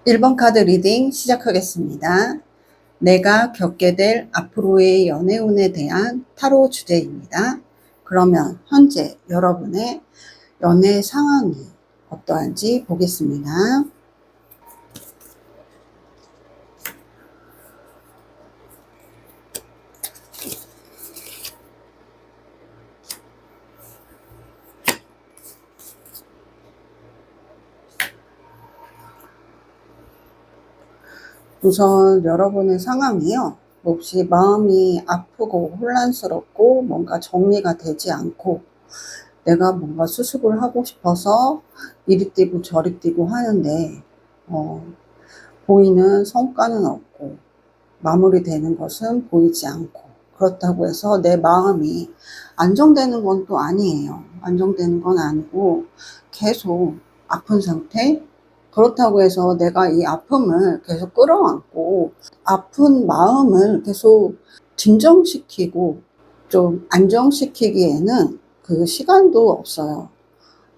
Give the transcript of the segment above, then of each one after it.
1번 카드 리딩 시작하겠습니다. 내가 겪게 될 앞으로의 연애운에 대한 타로 주제입니다. 그러면 현재 여러분의 연애 상황이 어떠한지 보겠습니다. 우선 여러분의 상황이요. 혹시 마음이 아프고 혼란스럽고 뭔가 정리가 되지 않고 내가 뭔가 수습을 하고 싶어서 이리 뛰고 저리 뛰고 하는데 보이는 성과는 없고 마무리되는 것은 보이지 않고, 그렇다고 해서 내 마음이 안정되는 건 또 아니에요. 안정되는 건 아니고 계속 아픈 상태. 그렇다고 해서 내가 이 아픔을 계속 끌어안고 아픈 마음을 계속 진정시키고 좀 안정시키기에는 그 시간도 없어요.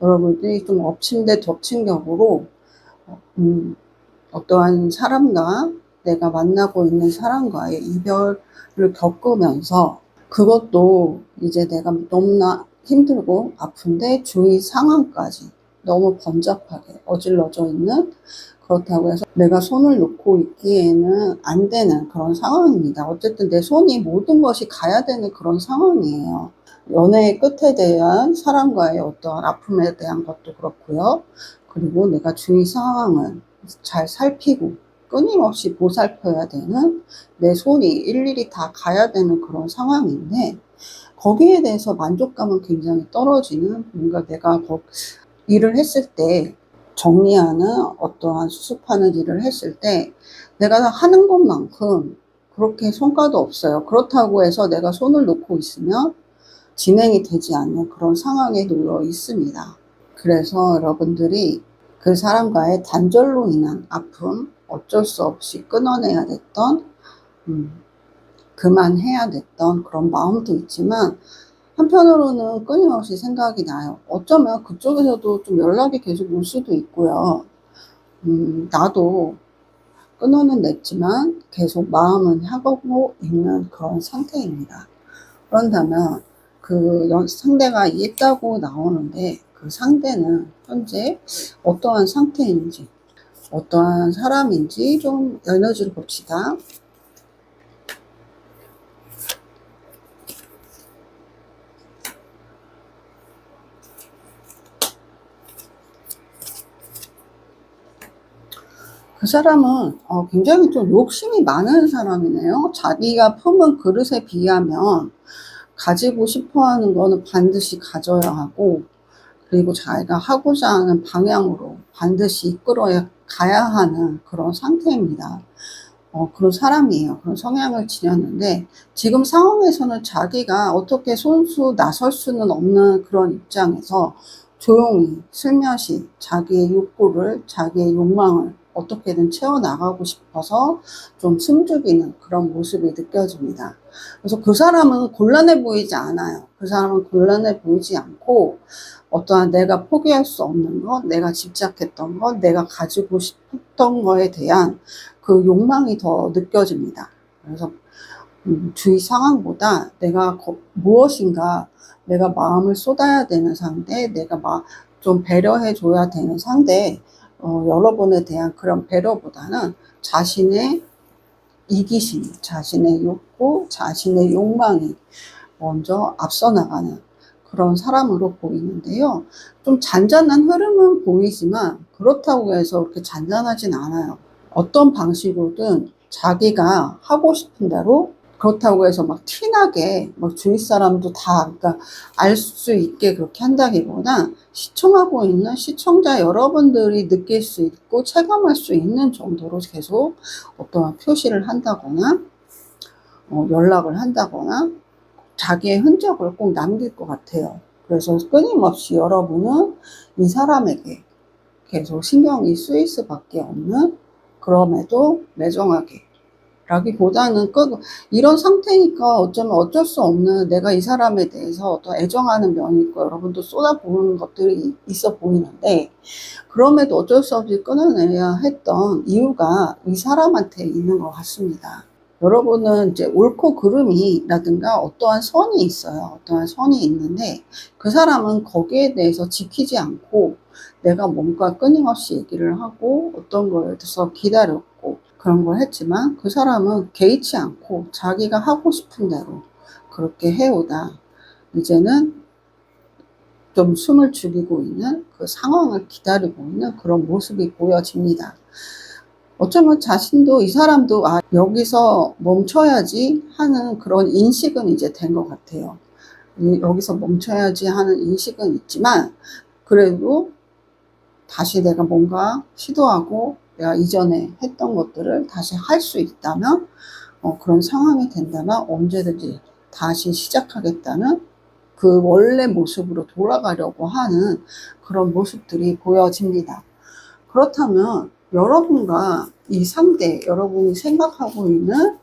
여러분들이 좀 엎친 데 덮친 격으로 어떠한 사람과 내가 만나고 있는 사람과의 이별을 겪으면서, 그것도 이제 내가 너무나 힘들고 아픈데 주위 상황까지 너무 번잡하게 어질러져 있는, 그렇다고 해서 내가 손을 놓고 있기에는 안 되는 그런 상황입니다. 어쨌든 내 손이 모든 것이 가야 되는 그런 상황이에요. 연애의 끝에 대한 사람과의 어떠한 아픔에 대한 것도 그렇고요. 그리고 내가 주위 상황을 잘 살피고 끊임없이 보살펴야 되는, 내 손이 일일이 다 가야 되는 그런 상황인데, 거기에 대해서 만족감은 굉장히 떨어지는, 뭔가 내가 일을 했을 때 정리하는, 어떠한 수습하는 일을 했을 때 내가 하는 것만큼 그렇게 성과도 없어요. 그렇다고 해서 내가 손을 놓고 있으면 진행이 되지 않는 그런 상황에 놓여 있습니다. 그래서 여러분들이 그 사람과의 단절로 인한 아픔, 어쩔 수 없이 끊어내야 됐던, 그만해야 됐던 그런 마음도 있지만, 한편으로는 끊임없이 생각이 나요. 어쩌면 그쪽에서도 좀 연락이 계속 올 수도 있고요. 나도 끊어는 냈지만 계속 마음은 하고 있는 그런 상태입니다. 그런다면 그 상대가 있다고 나오는데, 그 상대는 현재 어떠한 상태인지, 어떠한 사람인지 좀 에너지를 봅시다. 그 사람은 굉장히 좀 욕심이 많은 사람이네요. 자기가 품은 그릇에 비하면 가지고 싶어 하는 거는 반드시 가져야 하고, 그리고 자기가 하고자 하는 방향으로 반드시 이끌어야 가야 하는 그런 상태입니다. 그런 사람이에요. 그런 성향을 지녔는데, 지금 상황에서는 자기가 어떻게 손수 나설 수는 없는 그런 입장에서 조용히 슬며시 자기의 욕구를, 자기의 욕망을 어떻게든 채워나가고 싶어서 좀 숨죽이는 그런 모습이 느껴집니다. 그래서 그 사람은 곤란해 보이지 않아요. 그 사람은 곤란해 보이지 않고, 어떠한 내가 포기할 수 없는 것, 내가 집착했던 것, 내가 가지고 싶었던 거에 대한 그 욕망이 더 느껴집니다. 그래서 주위 상황보다 내가 무엇인가, 내가 마음을 쏟아야 되는 상대, 내가 좀 배려해 줘야 되는 상대, 여러분에 대한 그런 배려보다는 자신의 이기심, 자신의 욕구, 자신의 욕망이 먼저 앞서 나가는 그런 사람으로 보이는데요. 좀 잔잔한 흐름은 보이지만 그렇다고 해서 그렇게 잔잔하진 않아요. 어떤 방식으로든 자기가 하고 싶은 대로, 그렇다고 해서 막 티나게 막 주위 사람도 다 그러니까 알 수 있게 그렇게 한다기보다, 시청하고 있는 시청자 여러분들이 느낄 수 있고 체감할 수 있는 정도로 계속 어떠한 표시를 한다거나 연락을 한다거나 자기의 흔적을 꼭 남길 것 같아요. 그래서 끊임없이 여러분은 이 사람에게 계속 신경이 쓰일 수밖에 없는, 그럼에도 매정하게 라기보다는 이런 상태니까 어쩌면 어쩔 수 없는, 내가 이 사람에 대해서 어떤 애정하는 면이 있고 여러분도 쏟아부은 것들이 있어 보이는데, 그럼에도 어쩔 수 없이 끊어내야 했던 이유가 이 사람한테 있는 것 같습니다. 여러분은 이제 옳고 그름이라든가 어떠한 선이 있어요. 어떠한 선이 있는데 그 사람은 거기에 대해서 지키지 않고, 내가 뭔가 끊임없이 얘기를 하고 어떤 거에 대해서 기다렸고 그런 걸 했지만, 그 사람은 개의치 않고 자기가 하고 싶은 대로 그렇게 해오다 이제는 좀 숨을 죽이고 있는, 그 상황을 기다리고 있는 그런 모습이 보여집니다. 어쩌면 자신도, 이 사람도 여기서 멈춰야지 하는 그런 인식은 이제 된 것 같아요. 여기서 멈춰야지 하는 인식은 있지만, 그래도 다시 내가 뭔가 시도하고 내가 이전에 했던 것들을 다시 할 수 있다면, 그런 상황이 된다면 언제든지 다시 시작하겠다는 그 원래 모습으로 돌아가려고 하는 그런 모습들이 보여집니다. 그렇다면 여러분과 이 상대, 여러분이 생각하고 있는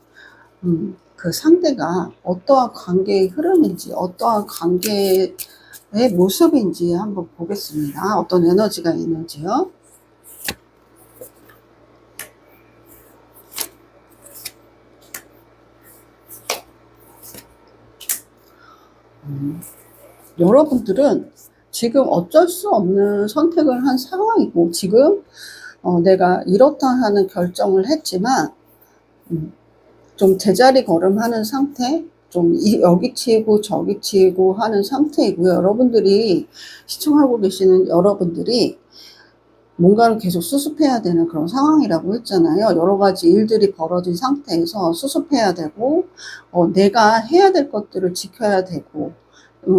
그 상대가 어떠한 관계의 흐름인지, 어떠한 관계의 모습인지 한번 보겠습니다. 어떤 에너지가 있는지요. 여러분들은 지금 어쩔 수 없는 선택을 한 상황이고, 지금 내가 이렇다 하는 결정을 했지만 좀 제자리 걸음하는 상태, 좀 여기 치고 저기 치고 하는 상태이고요. 여러분들이, 시청하고 계시는 여러분들이 뭔가를 계속 수습해야 되는 그런 상황이라고 했잖아요. 여러 가지 일들이 벌어진 상태에서 수습해야 되고, 내가 해야 될 것들을 지켜야 되고,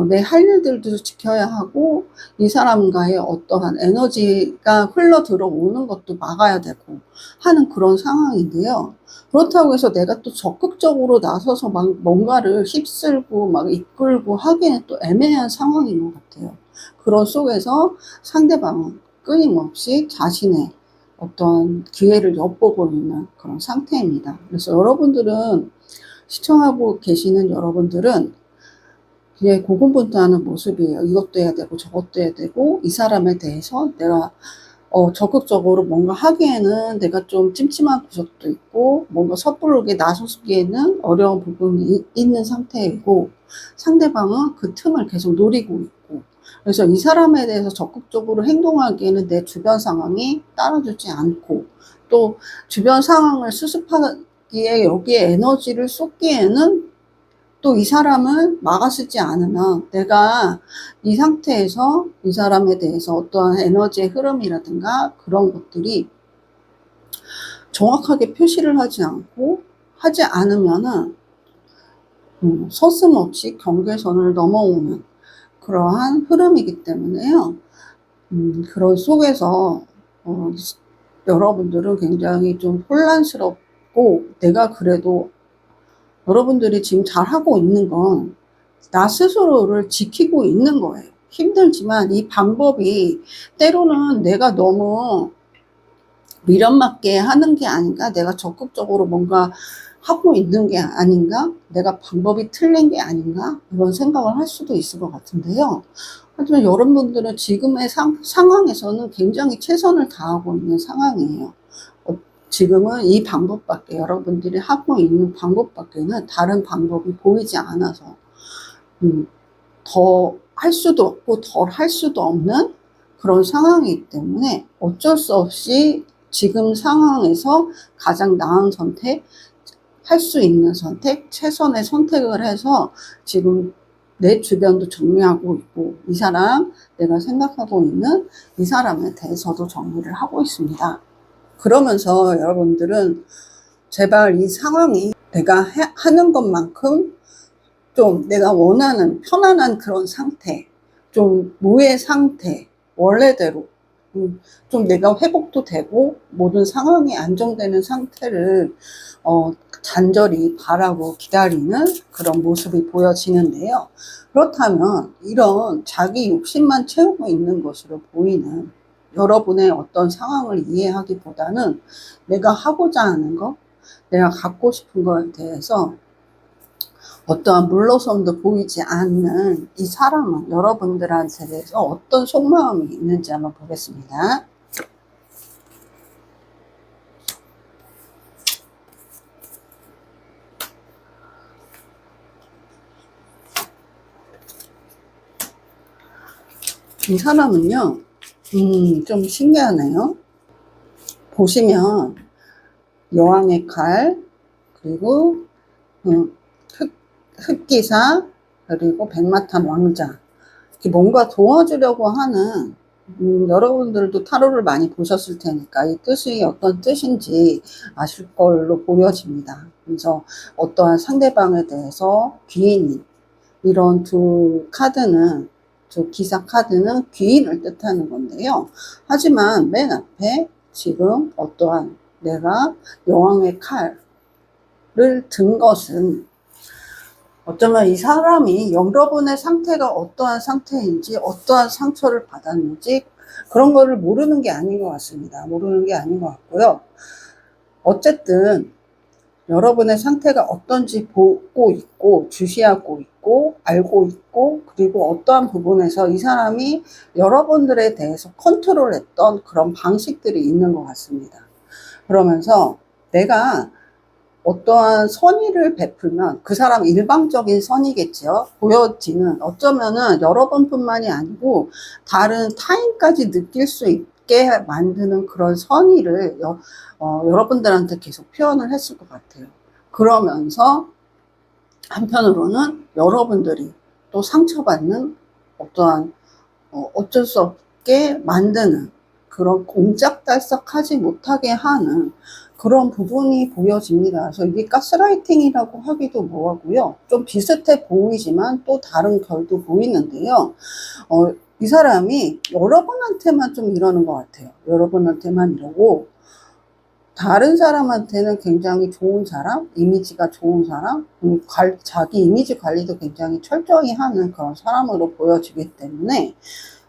내 할 일들도 지켜야 하고, 이 사람과의 어떠한 에너지가 흘러 들어오는 것도 막아야 되고 하는 그런 상황인데요. 그렇다고 해서 내가 또 적극적으로 나서서 막 뭔가를 휩쓸고 막 이끌고 하기에는 또 애매한 상황인 것 같아요. 그런 속에서 상대방은 끊임없이 자신의 어떤 기회를 엿보고 있는 그런 상태입니다. 그래서 여러분들은, 시청하고 계시는 여러분들은 그냥 고군분투하는 모습이에요. 이것도 해야 되고 저것도 해야 되고, 이 사람에 대해서 내가 적극적으로 뭔가 하기에는 내가 좀 찜찜한 구석도 있고, 뭔가 섣부르게 나서기에는 어려운 부분이 있는 상태이고, 상대방은 그 틈을 계속 노리고 있고, 그래서 이 사람에 대해서 적극적으로 행동하기에는 내 주변 상황이 따라주지 않고, 또 주변 상황을 수습하기에 여기에 에너지를 쏟기에는 또 이 사람을 막아쓰지 않으면, 내가 이 상태에서 이 사람에 대해서 어떠한 에너지의 흐름이라든가 그런 것들이 정확하게 표시를 하지 않으면은 서슴없이 경계선을 넘어오는 그러한 흐름이기 때문에요. 그런 속에서 여러분들은 굉장히 좀 혼란스럽고, 내가 그래도, 여러분들이 지금 잘하고 있는 건 나 스스로를 지키고 있는 거예요. 힘들지만 이 방법이 때로는 내가 너무 미련맞게 하는 게 아닌가, 내가 적극적으로 뭔가 하고 있는 게 아닌가, 내가 방법이 틀린 게 아닌가, 이런 생각을 할 수도 있을 것 같은데요. 하지만 여러분들은 지금의 상황에서는 굉장히 최선을 다하고 있는 상황이에요. 지금은 이 방법밖에, 여러분들이 하고 있는 방법밖에는 다른 방법이 보이지 않아서 더 할 수도 없고 덜 할 수도 없는 그런 상황이기 때문에, 어쩔 수 없이 지금 상황에서 가장 나은 선택, 할 수 있는 선택, 최선의 선택을 해서 지금 내 주변도 정리하고 있고, 이 사람, 내가 생각하고 있는 이 사람에 대해서도 정리를 하고 있습니다. 그러면서 여러분들은 제발 이 상황이 내가 하는 것만큼 좀 내가 원하는 편안한 그런 상태, 좀 무의 상태, 원래대로 좀 내가 회복도 되고 모든 상황이 안정되는 상태를 간절히 바라고 기다리는 그런 모습이 보여지는데요. 그렇다면 이런 자기 욕심만 채우고 있는 것으로 보이는 여러분의 어떤 상황을 이해하기보다는, 내가 하고자 하는 것, 내가 갖고 싶은 거에 대해서 어떠한 물러섬도 보이지 않는 이 사람은 여러분들한테 대해서 어떤 속마음이 있는지 한번 보겠습니다. 이 사람은요, 좀 신기하네요. 보시면 여왕의 칼, 그리고 흑기사, 그리고 백마탄 왕자, 이렇게 뭔가 도와주려고 하는, 여러분들도 타로를 많이 보셨을 테니까 이 뜻이 어떤 뜻인지 아실 걸로 보여집니다. 그래서 어떠한 상대방에 대해서 귀인이, 이런 두 카드는, 두 기사 카드는 귀인을 뜻하는 건데요. 하지만 맨 앞에 지금 어떠한 내가 여왕의 칼을 든 것은 어쩌면 이 사람이 여러분의 상태가 어떠한 상태인지, 어떠한 상처를 받았는지 그런 거를 모르는 게 아닌 것 같습니다. 모르는 게 아닌 것 같고요. 어쨌든 여러분의 상태가 어떤지 보고 있고, 주시하고 있고, 알고 있고, 그리고 어떠한 부분에서 이 사람이 여러분들에 대해서 컨트롤했던 그런 방식들이 있는 것 같습니다. 그러면서 내가 어떠한 선의를 베풀면 그 사람 일방적인 선이겠죠. 보여지는, 어쩌면은 여러분뿐만이 아니고 다른 타인까지 느낄 수 있게 만드는 그런 선의를 여러분들한테 계속 표현을 했을 것 같아요. 그러면서 한편으로는 여러분들이 또 상처받는 어떠한 어쩔 수 없게 만드는, 그런 옴짝달싹하지 못하게 하는 그런 부분이 보여집니다. 그래서 이게 가스라이팅이라고 하기도 뭐하고요. 좀 비슷해 보이지만 또 다른 결도 보이는데요. 이 사람이 여러분한테만 좀 이러는 것 같아요. 여러분한테만 이러고, 다른 사람한테는 굉장히 좋은 사람, 이미지가 좋은 사람, 자기 이미지 관리도 굉장히 철저히 하는 그런 사람으로 보여지기 때문에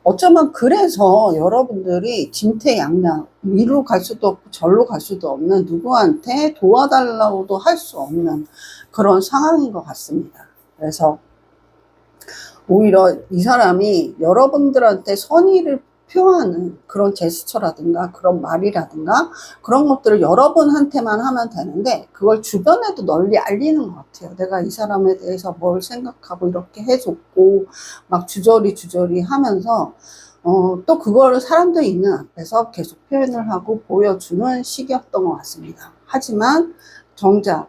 어쩌면 그래서 여러분들이 진퇴양난, 위로 갈 수도 없고 절로 갈 수도 없는, 누구한테 도와달라고도 할 수 없는 그런 상황인 것 같습니다. 그래서 오히려 이 사람이 여러분들한테 선의를 표하는 그런 제스처라든가 그런 말이라든가 그런 것들을 여러분한테만 하면 되는데, 그걸 주변에도 널리 알리는 것 같아요. 내가 이 사람에 대해서 뭘 생각하고 이렇게 해줬고, 막 주저리 하면서 또 그거를 사람들이 있는 앞에서 계속 표현을 하고 보여주는 시기였던 것 같습니다. 하지만 정작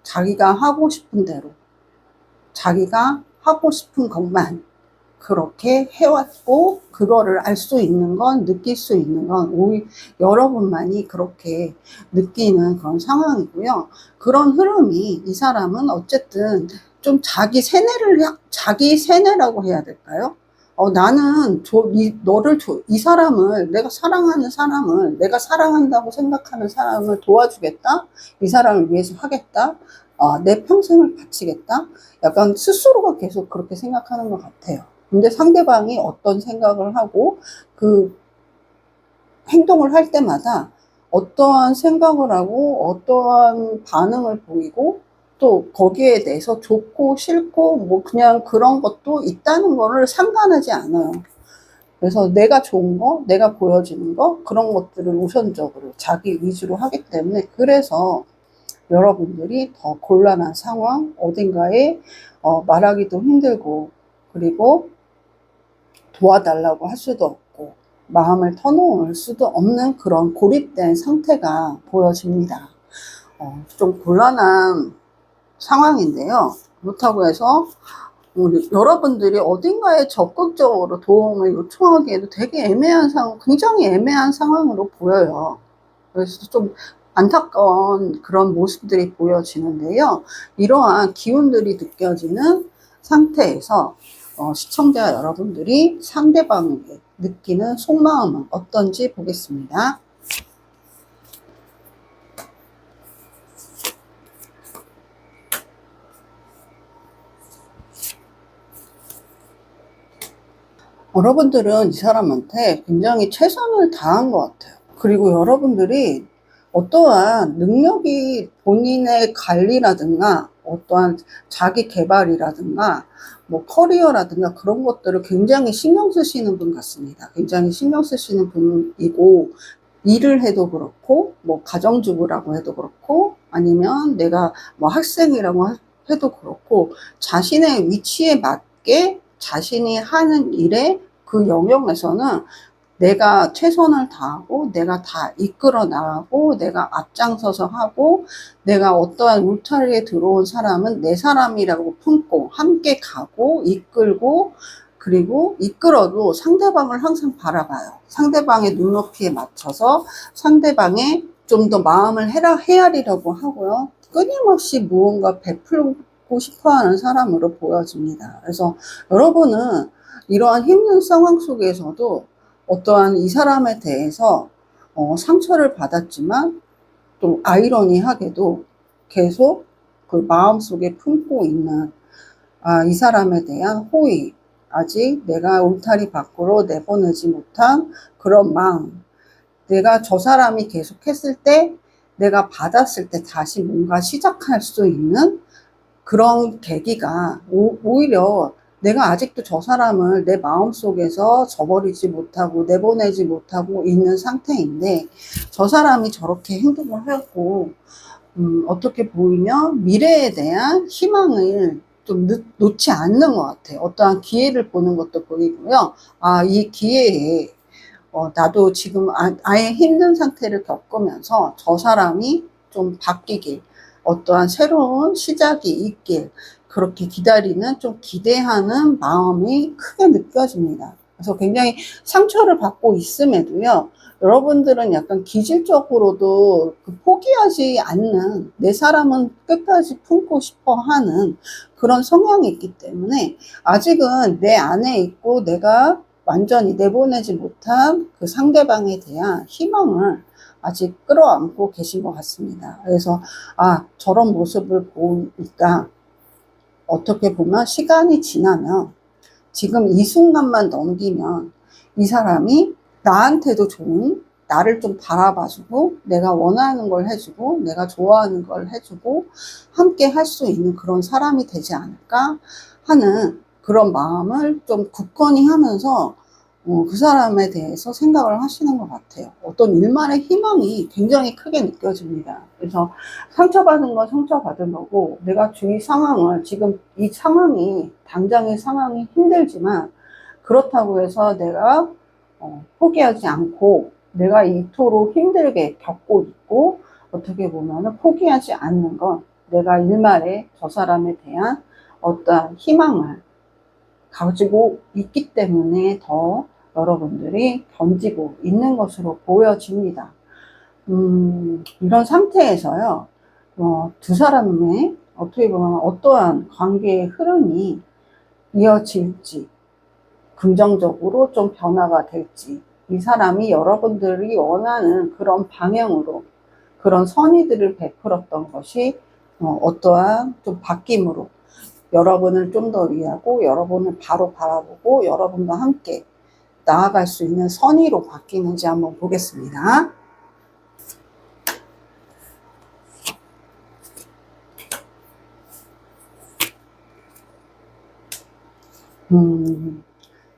자기가 하고 싶은 대로, 자기가 하고 싶은 것만 그렇게 해왔고, 그거를 알 수 있는 건, 느낄 수 있는 건 오히려 여러분만이 그렇게 느끼는 그런 상황이고요. 그런 흐름이, 이 사람은 어쨌든 좀 자기 세뇌라고 해야 될까요? 나는 이 사람을, 내가 사랑하는 사람을, 내가 사랑한다고 생각하는 사람을 도와주겠다, 이 사람을 위해서 하겠다, 내 평생을 바치겠다, 약간 스스로가 계속 그렇게 생각하는 것 같아요. 근데 상대방이 어떤 생각을 하고 그 행동을 할 때마다 어떠한 생각을 하고 어떠한 반응을 보이고, 또 거기에 대해서 좋고 싫고 뭐 그냥 그런 것도 있다는 거를 상관하지 않아요. 그래서 내가 좋은 거, 내가 보여지는 거, 그런 것들을 우선적으로 자기 위주로 하기 때문에, 그래서 여러분들이 더 곤란한 상황, 어딘가에 말하기도 힘들고, 그리고 도와달라고 할 수도 없고, 마음을 터놓을 수도 없는 그런 고립된 상태가 보여집니다. 좀 곤란한 상황인데요. 그렇다고 해서 여러분들이 어딘가에 적극적으로 도움을 요청하기에도 되게 애매한 상황, 굉장히 애매한 상황으로 보여요. 그래서 좀 안타까운 그런 모습들이 보여지는데요. 이러한 기운들이 느껴지는 상태에서 시청자 여러분들이 상대방에게 느끼는 속마음은 어떤지 보겠습니다. 여러분들은 이 사람한테 굉장히 최선을 다한 것 같아요. 그리고 여러분들이 어떠한 능력이 본인의 관리라든가 어떠한 자기 개발이라든가 뭐 커리어라든가 그런 것들을 굉장히 신경 쓰시는 분 같습니다. 굉장히 신경 쓰시는 분이고, 일을 해도 그렇고 뭐 가정주부라고 해도 그렇고 아니면 내가 뭐 학생이라고 해도 그렇고 자신의 위치에 맞게 자신이 하는 일에 그 영역에서는 내가 최선을 다하고 내가 다 이끌어 나가고 내가 앞장서서 하고 내가 어떠한 울타리에 들어온 사람은 내 사람이라고 품고 함께 가고 이끌고, 그리고 이끌어도 상대방을 항상 바라봐요. 상대방의 눈높이에 맞춰서 상대방의 좀 더 마음을 헤아리려고 하고요. 끊임없이 무언가 베풀고 싶어 하는 사람으로 보여집니다. 그래서 여러분은 이러한 힘든 상황 속에서도 어떠한 이 사람에 대해서 상처를 받았지만 또 아이러니하게도 계속 그 마음속에 품고 있는 이 사람에 대한 호의, 아직 내가 울타리 밖으로 내보내지 못한 그런 마음, 내가 저 사람이 계속했을 때 내가 받았을 때 다시 뭔가 시작할 수 있는 그런 계기가 오히려 내가 아직도 저 사람을 내 마음속에서 저버리지 못하고 내보내지 못하고 있는 상태인데 저 사람이 저렇게 행동을 하고 어떻게 보이면 미래에 대한 희망을 좀 놓지 않는 것 같아요. 어떠한 기회를 보는 것도 보이고요. 이 기회에 나도 지금 아예 힘든 상태를 겪으면서 저 사람이 좀 바뀌길, 어떠한 새로운 시작이 있길, 그렇게 기다리는, 좀 기대하는 마음이 크게 느껴집니다. 그래서 굉장히 상처를 받고 있음에도요, 여러분들은 약간 기질적으로도 포기하지 않는, 내 사람은 끝까지 품고 싶어 하는 그런 성향이 있기 때문에 아직은 내 안에 있고 내가 완전히 내보내지 못한 그 상대방에 대한 희망을 아직 끌어안고 계신 것 같습니다. 그래서 저런 모습을 보니까 어떻게 보면 시간이 지나면 지금 이 순간만 넘기면 이 사람이 나한테도 좋은, 나를 좀 바라봐주고 내가 원하는 걸 해주고 내가 좋아하는 걸 해주고 함께 할 수 있는 그런 사람이 되지 않을까 하는 그런 마음을 좀 굳건히 하면서 그 사람에 대해서 생각을 하시는 것 같아요. 어떤 일말의 희망이 굉장히 크게 느껴집니다. 그래서 상처받은 건 상처받은 거고, 내가 주위 상황을, 지금 이 상황이, 당장의 상황이 힘들지만 그렇다고 해서 내가 포기하지 않고 내가 이토록 힘들게 겪고 있고, 어떻게 보면 포기하지 않는 건 내가 일말에 저 사람에 대한 어떠한 희망을 가지고 있기 때문에 더 여러분들이 견디고 있는 것으로 보여집니다. 이런 상태에서요, 두 사람의 어떻게 보면 어떠한 관계의 흐름이 이어질지, 긍정적으로 좀 변화가 될지, 이 사람이 여러분들이 원하는 그런 방향으로 그런 선의들을 베풀었던 것이 어떠한 좀 바뀜으로 여러분을 좀 더 위하고 여러분을 바로 바라보고 여러분과 함께 나아갈 수 있는 선의로 바뀌는지 한번 보겠습니다.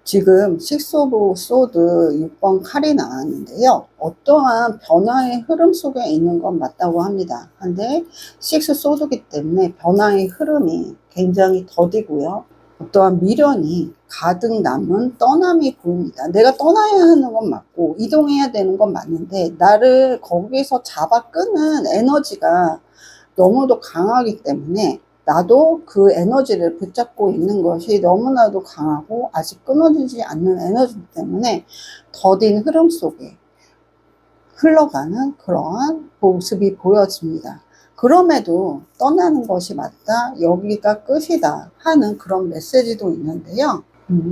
지금 식스 오브 소드 6번 칼이 나왔는데요. 어떠한 변화의 흐름 속에 있는 건 맞다고 합니다. 근데 식스 소드이기 때문에 변화의 흐름이 굉장히 더디고요. 어떠한 미련이 가득 남은 떠남이 보입니다. 내가 떠나야 하는 건 맞고 이동해야 되는 건 맞는데 나를 거기서 잡아 끄는 에너지가 너무도 강하기 때문에 나도 그 에너지를 붙잡고 있는 것이 너무나도 강하고 아직 끊어지지 않는 에너지 때문에 더딘 흐름 속에 흘러가는 그러한 모습이 보여집니다. 그럼에도 떠나는 것이 맞다, 여기가 끝이다 하는 그런 메시지도 있는데요.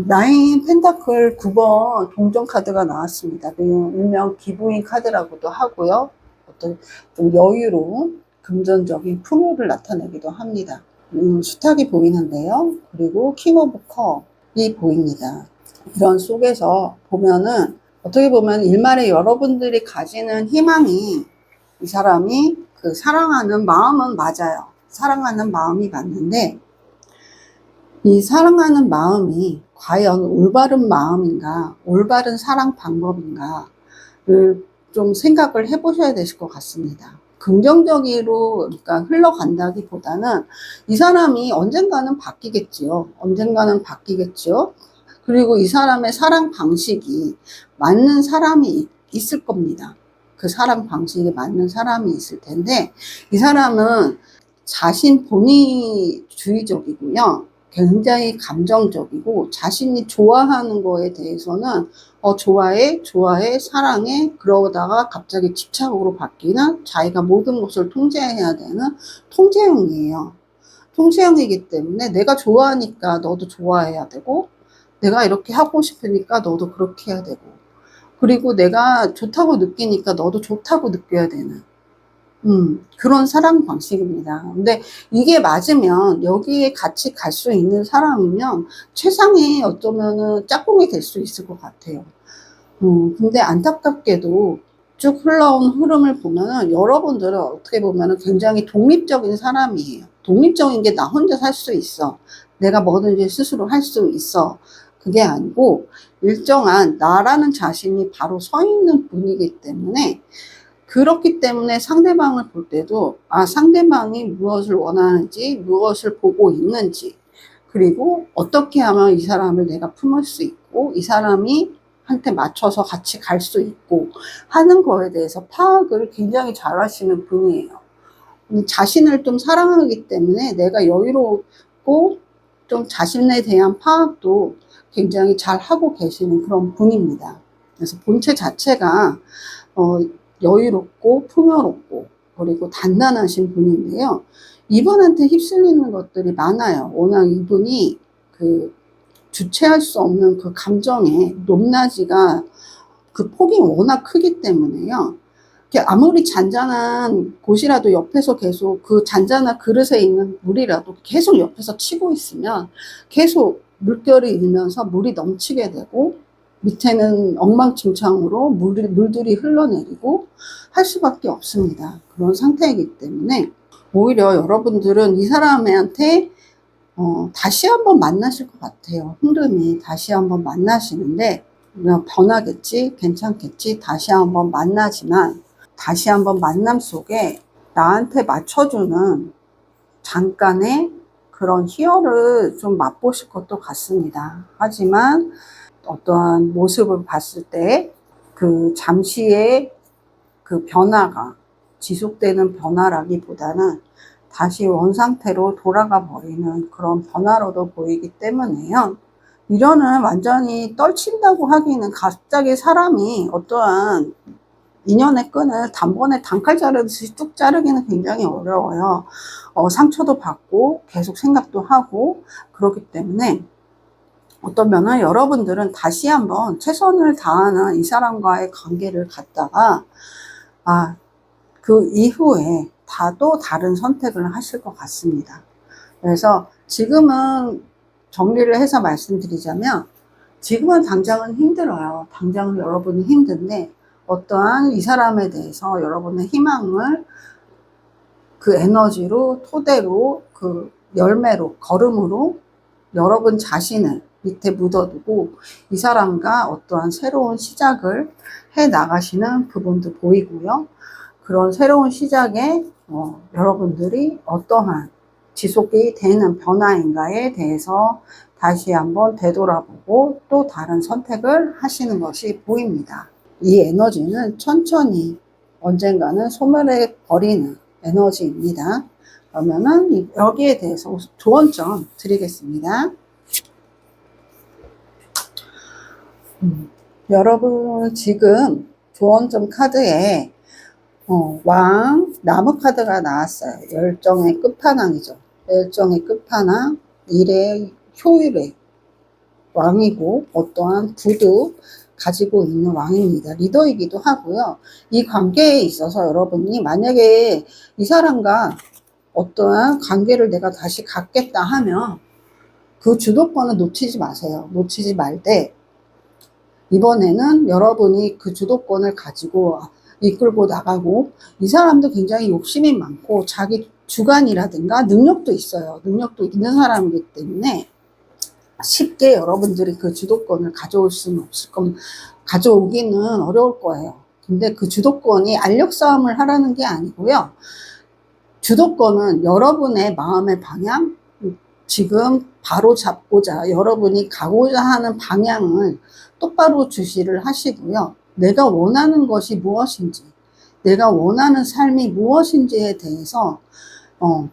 나인 펜타클 9번 동전 카드가 나왔습니다. 일명 기부인 카드라고도 하고요. 어떤 좀 여유로운 금전적인 풍요를 나타내기도 합니다. 수탉이 보이는데요. 그리고 킹 오브 컵이 보입니다. 이런 속에서 보면은 어떻게 보면 일말에 여러분들이 가지는 희망이 이 사람이 그 사랑하는 마음은 맞아요. 사랑하는 마음이 맞는데, 이 사랑하는 마음이 과연 올바른 마음인가, 올바른 사랑 방법인가를 좀 생각을 해보셔야 되실 것 같습니다. 긍정적으로 그러니까 흘러간다기보다는 이 사람이 언젠가는 바뀌겠지요. 언젠가는 바뀌겠죠. 그리고 이 사람의 사랑 방식이 맞는 사람이 있을 겁니다. 그 사랑 방식에 맞는 사람이 있을 텐데, 이 사람은 자신 본위주의적이고요. 굉장히 감정적이고, 자신이 좋아하는 거에 대해서는 좋아해, 좋아해, 사랑해, 그러다가 갑자기 집착으로 바뀌는, 자기가 모든 것을 통제해야 되는 통제형이에요. 통제형이기 때문에 내가 좋아하니까 너도 좋아해야 되고, 내가 이렇게 하고 싶으니까 너도 그렇게 해야 되고, 그리고 내가 좋다고 느끼니까 너도 좋다고 느껴야 되는 그런 사랑 방식입니다. 근데 이게 맞으면, 여기에 같이 갈 수 있는 사람이면 최상의 어쩌면은 짝꿍이 될 수 있을 것 같아요. 근데 안타깝게도 쭉 흘러온 흐름을 보면은 여러분들은 어떻게 보면은 굉장히 독립적인 사람이에요. 독립적인 게 나 혼자 살 수 있어. 내가 뭐든지 스스로 할 수 있어. 그게 아니고 일정한 나라는 자신이 바로 서 있는 분이기 때문에, 그렇기 때문에 상대방을 볼 때도 상대방이 무엇을 원하는지, 무엇을 보고 있는지, 그리고 어떻게 하면 이 사람을 내가 품을 수 있고 이 사람이 한테 맞춰서 같이 갈 수 있고 하는 거에 대해서 파악을 굉장히 잘 하시는 분이에요. 자신을 좀 사랑하기 때문에 내가 여유롭고 좀 자신에 대한 파악도 굉장히 잘 하고 계시는 그런 분입니다. 그래서 본체 자체가 여유롭고 풍요롭고 그리고 단단하신 분인데요. 이분한테 휩쓸리는 것들이 많아요. 워낙 이분이 그 주체할 수 없는 그 감정의 높낮이가, 그 폭이 워낙 크기 때문에요. 아무리 잔잔한 곳이라도 옆에서 계속 그 잔잔한 그릇에 있는 물이라도 계속 옆에서 치고 있으면 계속 물결이 일면서 물이 넘치게 되고, 밑에는 엉망진창으로 물들이 흘러내리고 할 수밖에 없습니다. 그런 상태이기 때문에 오히려 여러분들은 이 사람한테 다시 한번 만나실 것 같아요. 흐름이 다시 한번 만나시는데, 그냥 변하겠지, 괜찮겠지, 다시 한번 만나지만, 다시 한번 만남 속에 나한테 맞춰주는 잠깐의 그런 희열을 좀 맛보실 것도 같습니다. 하지만 어떠한 모습을 봤을 때 그 잠시의 그 변화가 지속되는 변화라기보다는 다시 원상태로 돌아가 버리는 그런 변화로도 보이기 때문에요. 미련을 완전히 떨친다고 하기는, 갑자기 사람이 어떠한 인연의 끈을 단번에 단칼 자르듯이 뚝 자르기는 굉장히 어려워요. 상처도 받고 계속 생각도 하고 그렇기 때문에, 어떤 면은 여러분들은 다시 한번 최선을 다하는 이 사람과의 관계를 갖다가 그 이후에 또 다른 선택을 하실 것 같습니다. 그래서 지금은 정리를 해서 말씀드리자면, 지금은 당장은 힘들어요. 당장은 여러분이 힘든데, 어떠한 이 사람에 대해서 여러분의 희망을 그 에너지로, 토대로, 그 열매로, 걸음으로 여러분 자신을 밑에 묻어두고 이 사람과 어떠한 새로운 시작을 해 나가시는 부분도 보이고요. 그런 새로운 시작에 여러분들이 어떠한 지속이 되는 변화인가에 대해서 다시 한번 되돌아보고 또 다른 선택을 하시는 것이 보입니다. 이 에너지는 천천히 언젠가는 소멸해 버리는 에너지입니다. 그러면은 여기에 대해서 조언 좀 드리겠습니다. 여러분, 지금 조언점 카드에 왕, 나무 카드가 나왔어요. 열정의 끝판왕이죠. 열정의 끝판왕, 일의 효율의 왕이고 어떠한 부도 가지고 있는 왕입니다. 리더이기도 하고요. 이 관계에 있어서 여러분이 만약에 이 사람과 어떠한 관계를 내가 다시 갖겠다 하면 그 주도권을 놓치지 마세요. 놓치지 말되 이번에는 여러분이 그 주도권을 가지고 이끌고 나가고, 이 사람도 굉장히 욕심이 많고 자기 주관이라든가 능력도 있어요. 능력도 있는 사람이기 때문에 쉽게 여러분들이 그 주도권을 가져올 수는 없을 겁니다. 가져오기는 어려울 거예요. 근데 그 주도권이 알력 싸움을 하라는 게 아니고요. 주도권은 여러분의 마음의 방향, 지금 바로 잡고자 여러분이 가고자 하는 방향을 똑바로 주시를 하시고요. 내가 원하는 것이 무엇인지, 내가 원하는 삶이 무엇인지에 대해서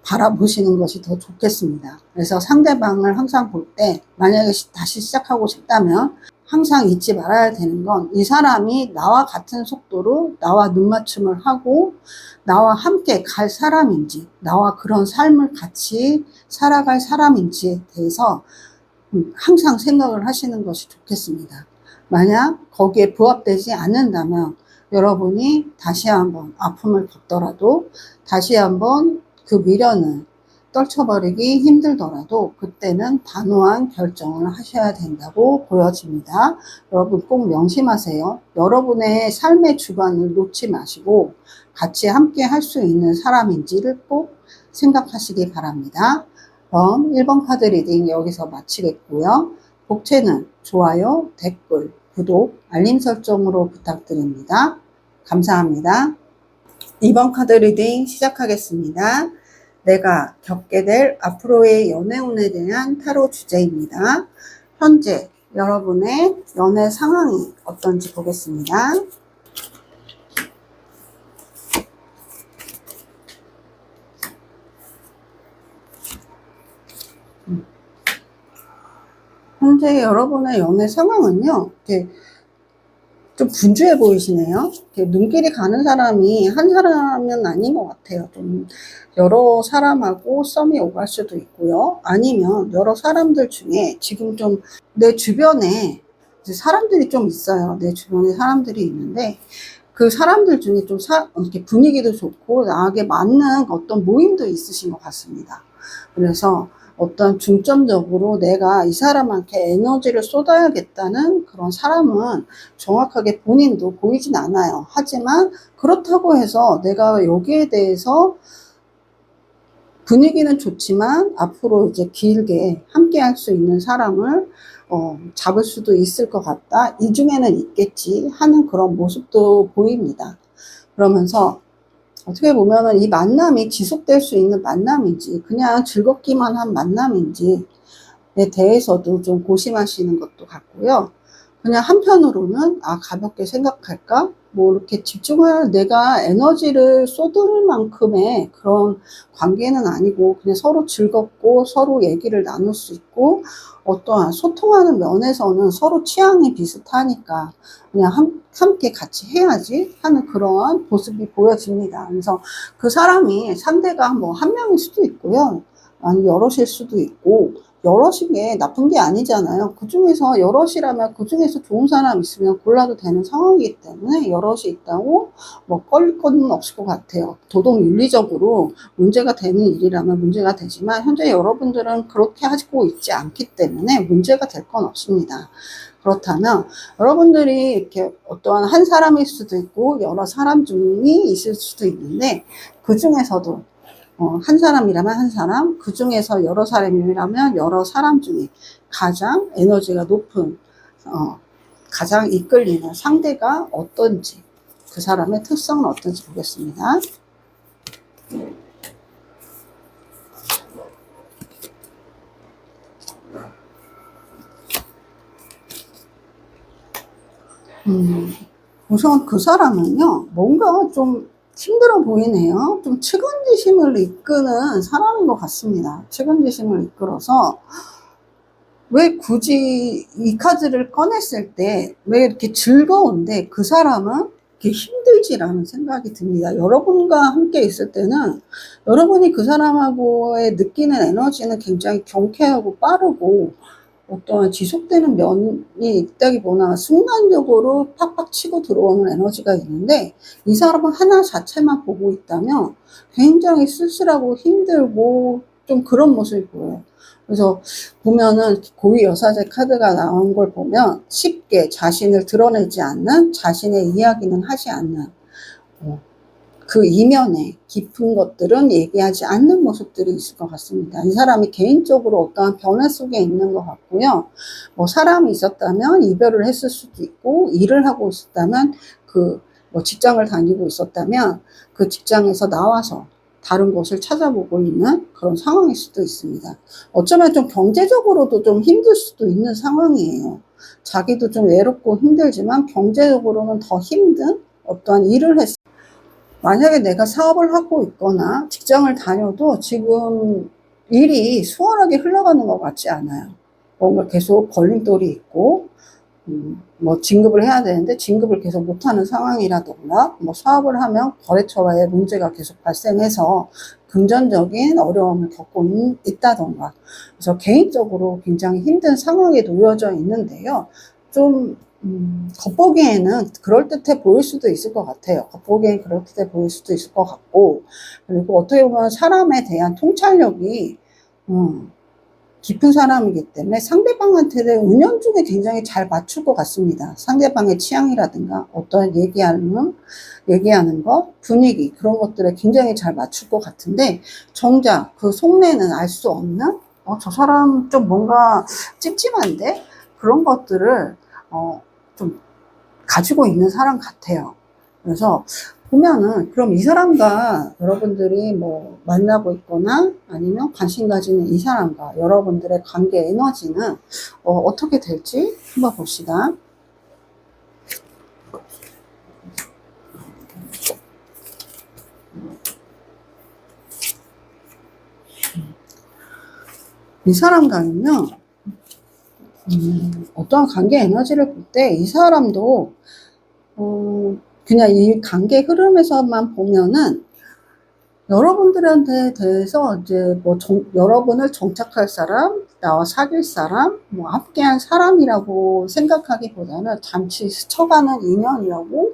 바라보시는 것이 더 좋겠습니다. 그래서 상대방을 항상 볼 때 만약에 다시 시작하고 싶다면 항상 잊지 말아야 되는 건 이 사람이 나와 같은 속도로 나와 눈맞춤을 하고 나와 함께 갈 사람인지, 나와 그런 삶을 같이 살아갈 사람인지에 대해서 항상 생각을 하시는 것이 좋겠습니다. 만약 거기에 부합되지 않는다면 여러분이 다시 한번 아픔을 겪더라도 다시 한번 그 미련을 떨쳐버리기 힘들더라도 그때는 단호한 결정을 하셔야 된다고 보여집니다. 여러분 꼭 명심하세요. 여러분의 삶의 주관을 놓지 마시고 같이 함께 할 수 있는 사람인지를 꼭 생각하시기 바랍니다. 그럼 1번 카드 리딩 여기서 마치겠고요. 복채는 좋아요, 댓글, 구독, 알림 설정으로 부탁드립니다. 감사합니다. 2번 카드 리딩 시작하겠습니다. 내가 겪게 될 앞으로의 연애운에 대한 타로 주제입니다. 현재 여러분의 연애 상황이 어떤지 보겠습니다. 현재 여러분의 연애 상황은요, 이렇게 좀 분주해 보이시네요. 눈길이 가는 사람이 한 사람은 아닌 것 같아요. 좀 여러 사람하고 썸이 오갈 수도 있고요. 아니면 여러 사람들 중에 지금 좀 내 주변에 사람들이 좀 있어요. 내 주변에 사람들이 있는데 그 사람들 중에 좀 이렇게 분위기도 좋고 나에게 맞는 어떤 모임도 있으신 것 같습니다. 그래서 어떤 중점적으로 내가 이 사람한테 에너지를 쏟아야겠다는 그런 사람은 정확하게 본인도 보이진 않아요. 하지만 그렇다고 해서 내가 여기에 대해서 분위기는 좋지만 앞으로 이제 길게 함께 할 수 있는 사람을 잡을 수도 있을 것 같다. 이 중에는 있겠지 하는 그런 모습도 보입니다. 그러면서 어떻게 보면은 이 만남이 지속될 수 있는 만남인지 그냥 즐겁기만 한 만남인지에 대해서도 좀 고심하시는 것도 같고요. 그냥 한편으로는 가볍게 생각할까? 뭐 이렇게 집중할 내가 에너지를 쏟을 만큼의 그런 관계는 아니고 그냥 서로 즐겁고 서로 얘기를 나눌 수 있고 어떠한 소통하는 면에서는 서로 취향이 비슷하니까 그냥 함께 같이 해야지 하는 그런 모습이 보여집니다. 그래서 그 사람이 상대가 뭐 한 명일 수도 있고요. 아니 여럿일 수도 있고 여럿인 게 나쁜 게 아니잖아요. 그 중에서 여럿이라면 그 중에서 좋은 사람 있으면 골라도 되는 상황이기 때문에 여럿이 있다고 뭐 꺼릴 건 없을 것 같아요. 도덕 윤리적으로 문제가 되는 일이라면 문제가 되지만 현재 여러분들은 그렇게 하고 있지 않기 때문에 문제가 될 건 없습니다. 그렇다면 여러분들이 이렇게 어떠한 한 사람일 수도 있고 여러 사람 중이 있을 수도 있는데 그 중에서도 한 사람이라면 한 사람, 그 중에서 여러 사람이라면 여러 사람 중에 가장 에너지가 높은, 가장 이끌리는 상대가 어떤지, 그 사람의 특성은 어떤지 보겠습니다. 우선 그 사람은요, 뭔가 좀 힘들어 보이네요. 좀 측은지심을 이끄는 사람인 것 같습니다. 측은지심을 이끌어서 왜 굳이 이 카드를 꺼냈을 때 왜 이렇게 즐거운데 그 사람은 이렇게 힘들지라는 생각이 듭니다. 여러분과 함께 있을 때는 여러분이 그 사람하고의 느끼는 에너지는 굉장히 경쾌하고 빠르고 어떠한 지속되는 면이 있다기보다 순간적으로 팍팍 치고 들어오는 에너지가 있는데 이 사람은 하나 자체만 보고 있다면 굉장히 쓸쓸하고 힘들고 좀 그런 모습이 보여요. 그래서 보면은 고위 여사제 카드가 나온 걸 보면 쉽게 자신을 드러내지 않는, 자신의 이야기는 하지 않는 그 이면에 깊은 것들은 얘기하지 않는 모습들이 있을 것 같습니다. 이 사람이 개인적으로 어떠한 변화 속에 있는 것 같고요. 뭐 사람이 있었다면 이별을 했을 수도 있고, 일을 하고 있었다면 뭐 직장을 다니고 있었다면 그 직장에서 나와서 다른 곳을 찾아보고 있는 그런 상황일 수도 있습니다. 어쩌면 좀 경제적으로도 좀 힘들 수도 있는 상황이에요. 자기도 좀 외롭고 힘들지만 경제적으로는 더 힘든 어떠한 일을 했을 만약에 내가 사업을 하고 있거나 직장을 다녀도 지금 일이 수월하게 흘러가는 것 같지 않아요. 뭔가 계속 걸림돌이 있고, 뭐 진급을 해야 되는데 진급을 계속 못하는 상황이라던가, 뭐 사업을 하면 거래처와의 문제가 계속 발생해서 금전적인 어려움을 겪고 있다던가, 그래서 개인적으로 굉장히 힘든 상황에 놓여져 있는데요. 좀 겉보기에는 그럴듯해 보일 수도 있을 것 같아요. 겉보기엔 그럴듯해 보일 수도 있을 것 같고, 그리고 어떻게 보면 사람에 대한 통찰력이 깊은 사람이기 때문에 상대방한테는 은연중에 굉장히 잘 맞출 것 같습니다. 상대방의 취향이라든가 어떠한 얘기하는 것, 분위기, 그런 것들에 굉장히 잘 맞출 것 같은데, 정작 그 속내는 알 수 없는, 저 사람 좀 뭔가 찝찝한데? 그런 것들을, 좀 가지고 있는 사람 같아요. 그래서 보면은 그럼 이 사람과 여러분들이 뭐 만나고 있거나 아니면 관심 가지는 이 사람과 여러분들의 관계 에너지는 어떻게 될지 한번 봅시다. 이 사람과는요, 어떠한 관계 에너지를 볼 때 이 사람도 그냥 이 관계 흐름에서만 보면은 여러분들한테 대해서 이제 뭐 여러분을 정착할 사람, 나와 사귈 사람, 뭐 함께한 사람이라고 생각하기보다는 잠시 스쳐가는 인연이라고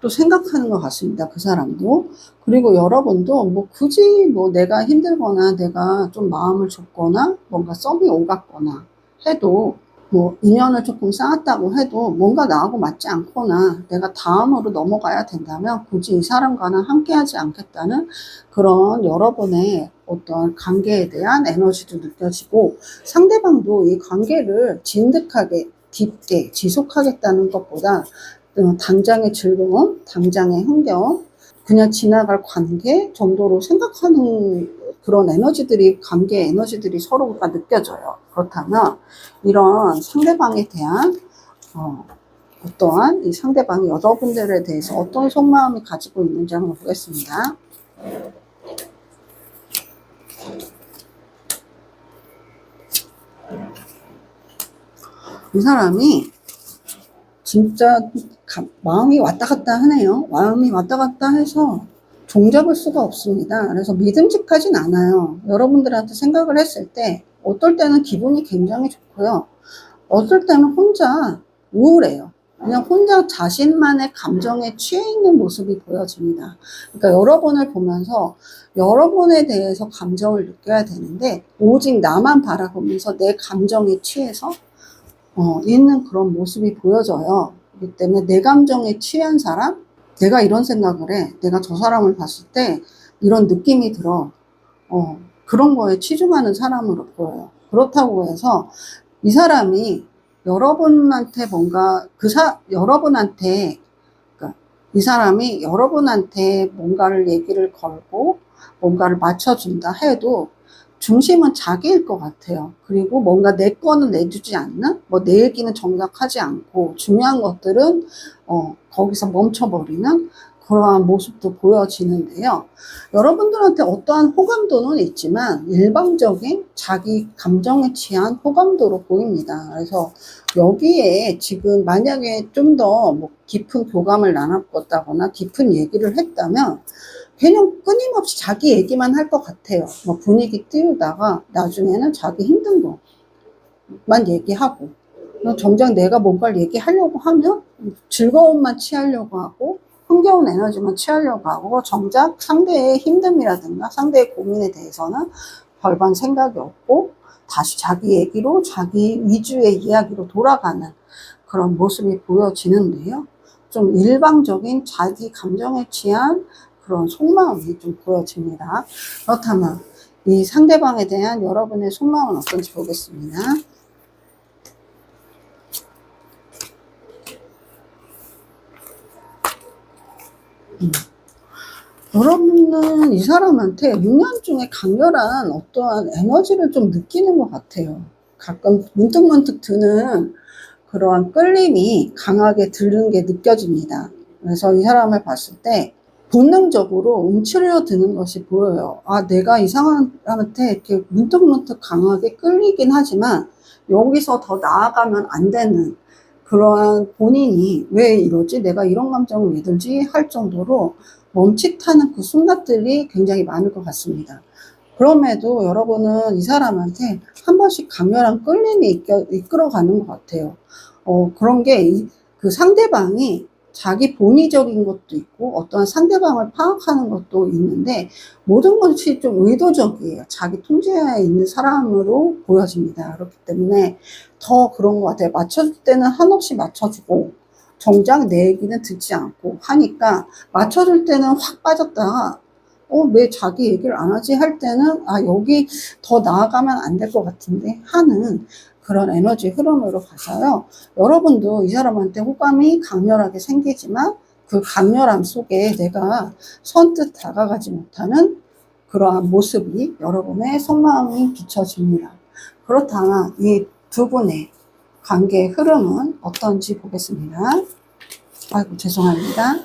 또 생각하는 것 같습니다. 그 사람도. 그리고 여러분도 뭐 굳이 뭐 내가 힘들거나 내가 좀 마음을 줬거나 뭔가 썸이 오갔거나 해도, 뭐 인연을 조금 쌓았다고 해도 뭔가 나하고 맞지 않거나 내가 다음으로 넘어가야 된다면 굳이 이 사람과는 함께하지 않겠다는 그런 여러분의 어떤 관계에 대한 에너지도 느껴지고, 상대방도 이 관계를 진득하게 깊게 지속하겠다는 것보다 당장의 즐거움, 당장의 흥겨움, 그냥 지나갈 관계 정도로 생각하는 그런 에너지들이, 관계 에너지들이 서로가 느껴져요. 그렇다면 이런 상대방에 대한 어떠한 이 상대방이 여러분들에 대해서 어떤 속마음이 가지고 있는지 한번 보겠습니다. 이 사람이 진짜 마음이 왔다 갔다 하네요. 마음이 왔다 갔다 해서 종잡을 수가 없습니다. 그래서 믿음직하진 않아요. 여러분들한테 생각을 했을 때 어떨 때는 기분이 굉장히 좋고요. 어떨 때는 혼자 우울해요. 그냥 혼자 자신만의 감정에 취해 있는 모습이 보여집니다. 그러니까 여러분을 보면서 여러분에 대해서 감정을 느껴야 되는데 오직 나만 바라보면서 내 감정에 취해서 있는 그런 모습이 보여져요. 그렇기 때문에 내 감정에 취한 사람, 내가 이런 생각을 해. 내가 저 사람을 봤을 때 이런 느낌이 들어. 그런 거에 치중하는 사람으로 보여요. 그렇다고 해서 이 사람이 여러분한테 뭔가 여러분한테, 그러니까 이 사람이 여러분한테 뭔가를 얘기를 걸고 뭔가를 맞춰준다 해도 중심은 자기일 것 같아요. 그리고 뭔가 내 거는 내주지 않는, 뭐 내 얘기는 정작하지 않고 중요한 것들은 거기서 멈춰버리는 그러한 모습도 보여지는데요. 여러분들한테 어떠한 호감도는 있지만 일방적인 자기 감정에 취한 호감도로 보입니다. 그래서 여기에 지금 만약에 좀 더 뭐 깊은 교감을 나눴다거나 깊은 얘기를 했다면 그냥 끊임없이 자기 얘기만 할 것 같아요. 뭐 분위기 띄우다가 나중에는 자기 힘든 것만 얘기하고, 정작 내가 뭔가를 얘기하려고 하면 즐거움만 취하려고 하고 흥겨운 에너지만 취하려고 하고, 정작 상대의 힘듦이라든가 상대의 고민에 대해서는 별반 생각이 없고 다시 자기 얘기로, 자기 위주의 이야기로 돌아가는 그런 모습이 보여지는데요. 좀 일방적인 자기 감정에 취한 그런 속마음이 좀 보여집니다. 그렇다면 이 상대방에 대한 여러분의 속마음은 어떤지 보겠습니다. 여러분은 이 사람한테 은연중에 강렬한 어떠한 에너지를 좀 느끼는 것 같아요. 가끔 문득문득 드는 그러한 끌림이 강하게 드는 게 느껴집니다. 그래서 이 사람을 봤을 때 본능적으로 움츠려 드는 것이 보여요. 아, 내가 이 사람한테 이렇게 문득문득 강하게 끌리긴 하지만 여기서 더 나아가면 안 되는 그러한 본인이 왜 이러지? 내가 이런 감정을 왜 들지? 할 정도로 멈칫하는 그 순간들이 굉장히 많을 것 같습니다. 그럼에도 여러분은 이 사람한테 한 번씩 강렬한 끌림이 이끌어가는 것 같아요. 그런 게 그 상대방이 자기 본의적인 것도 있고 어떠한 상대방을 파악하는 것도 있는데 모든 것이 좀 의도적이에요. 자기 통제하에 있는 사람으로 보여집니다. 그렇기 때문에 더 그런 것 같아요. 맞춰줄 때는 한없이 맞춰주고 정작 내 얘기는 듣지 않고 하니까 맞춰줄 때는 확 빠졌다가 왜 자기 얘기를 안 하지 할 때는 여기 더 나아가면 안 될 것 같은데 하는 그런 에너지 흐름으로 가서요. 여러분도 이 사람한테 호감이 강렬하게 생기지만 그 강렬함 속에 내가 선뜻 다가가지 못하는 그러한 모습이 여러분의 속마음이 비춰집니다. 그렇다면 이 두 분의 관계의 흐름은 어떤지 보겠습니다. 아이고, 죄송합니다.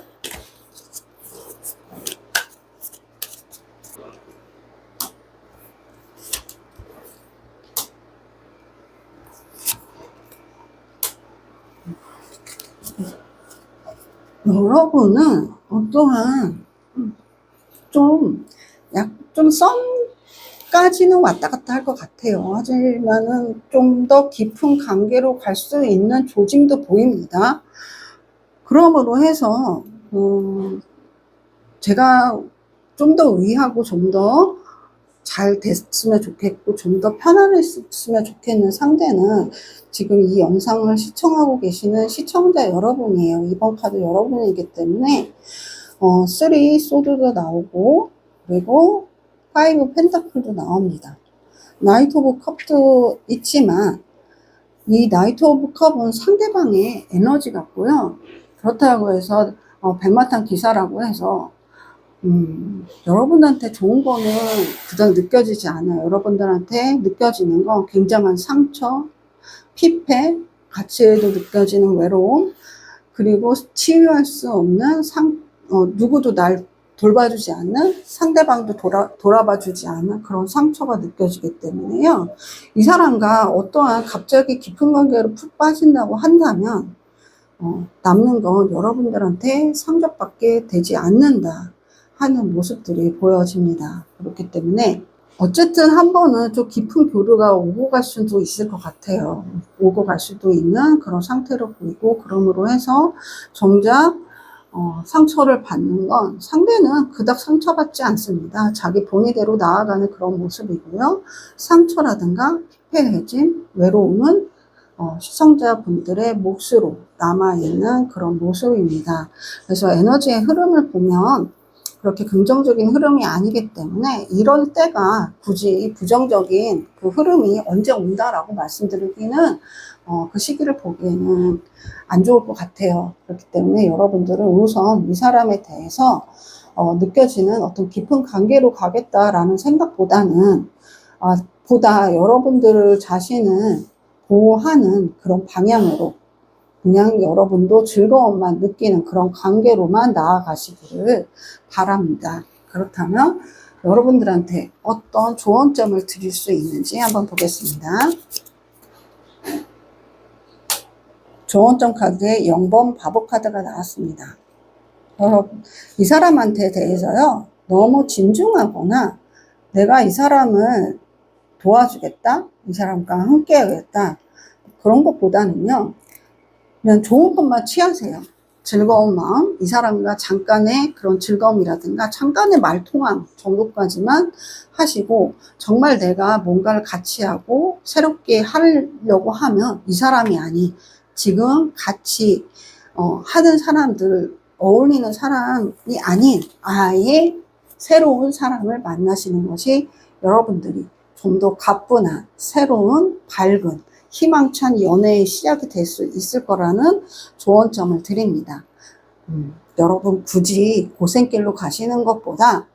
여러분은 어떠한 좀 썸까지는 왔다 갔다 할 것 같아요. 하지만은 좀 더 깊은 관계로 갈 수 있는 조짐도 보입니다. 그러므로 해서 제가 좀 더 의하고 좀 더 잘 됐으면 좋겠고 좀 더 편안했으면 좋겠는 상대는 지금 이 영상을 시청하고 계시는 시청자 여러분이에요. 이번 카드 여러분이기 때문에 3 소드도 나오고 그리고 5 펜타클도 나옵니다. 나이트 오브 컵도 있지만 이 나이트 오브 컵은 상대방의 에너지 같고요. 그렇다고 해서 백마탄 기사라고 해서 여러분한테 좋은 거는 그닥 느껴지지 않아요. 여러분들한테 느껴지는 건 굉장한 상처, 피폐, 같이도 느껴지는 외로움, 그리고 치유할 수 없는 누구도 날 돌봐주지 않는, 상대방도 돌아봐주지 않는 그런 상처가 느껴지기 때문에요. 이 사람과 어떠한 갑자기 깊은 관계로 푹 빠진다고 한다면 남는 건 여러분들한테 상처밖에 되지 않는다 하는 모습들이 보여집니다. 그렇기 때문에 어쨌든 한 번은 좀 깊은 교류가 오고 갈 수도 있을 것 같아요. 오고 갈 수도 있는 그런 상태로 보이고, 그러므로 해서 정작 상처를 받는 건 상대는 그닥 상처받지 않습니다. 자기 본의대로 나아가는 그런 모습이고요. 상처라든가 피폐해짐, 외로움은 시청자분들의 몫으로 남아있는 그런 모습입니다. 그래서 에너지의 흐름을 보면 그렇게 긍정적인 흐름이 아니기 때문에 이런 때가 굳이 부정적인 그 흐름이 언제 온다라고 말씀드리기는 그 시기를 보기에는 안 좋을 것 같아요. 그렇기 때문에 여러분들은 우선 이 사람에 대해서 느껴지는 어떤 깊은 관계로 가겠다라는 생각보다는 보다 여러분들 자신을 보호하는 그런 방향으로 그냥 여러분도 즐거움만 느끼는 그런 관계로만 나아가시기를 바랍니다. 그렇다면 여러분들한테 어떤 조언점을 드릴 수 있는지 한번 보겠습니다. 조언점 카드에 0번 바보 카드가 나왔습니다. 여러분, 이 사람한테 대해서요, 너무 진중하거나 내가 이 사람을 도와주겠다, 이 사람과 함께 하겠다, 그런 것보다는요, 그냥 좋은 것만 취하세요. 즐거운 마음, 이 사람과 잠깐의 그런 즐거움이라든가 잠깐의 말통함 정도까지만 하시고, 정말 내가 뭔가를 같이 하고 새롭게 하려고 하면 이 사람이 아닌 지금 같이 하는 사람들 어울리는 사람이 아닌 아예 새로운 사람을 만나시는 것이 여러분들이 좀 더 가뿐한 새로운 밝은 희망찬 연애의 시작이 될 수 있을 거라는 조언점을 드립니다. 여러분 굳이 고생길로 가시는 것보다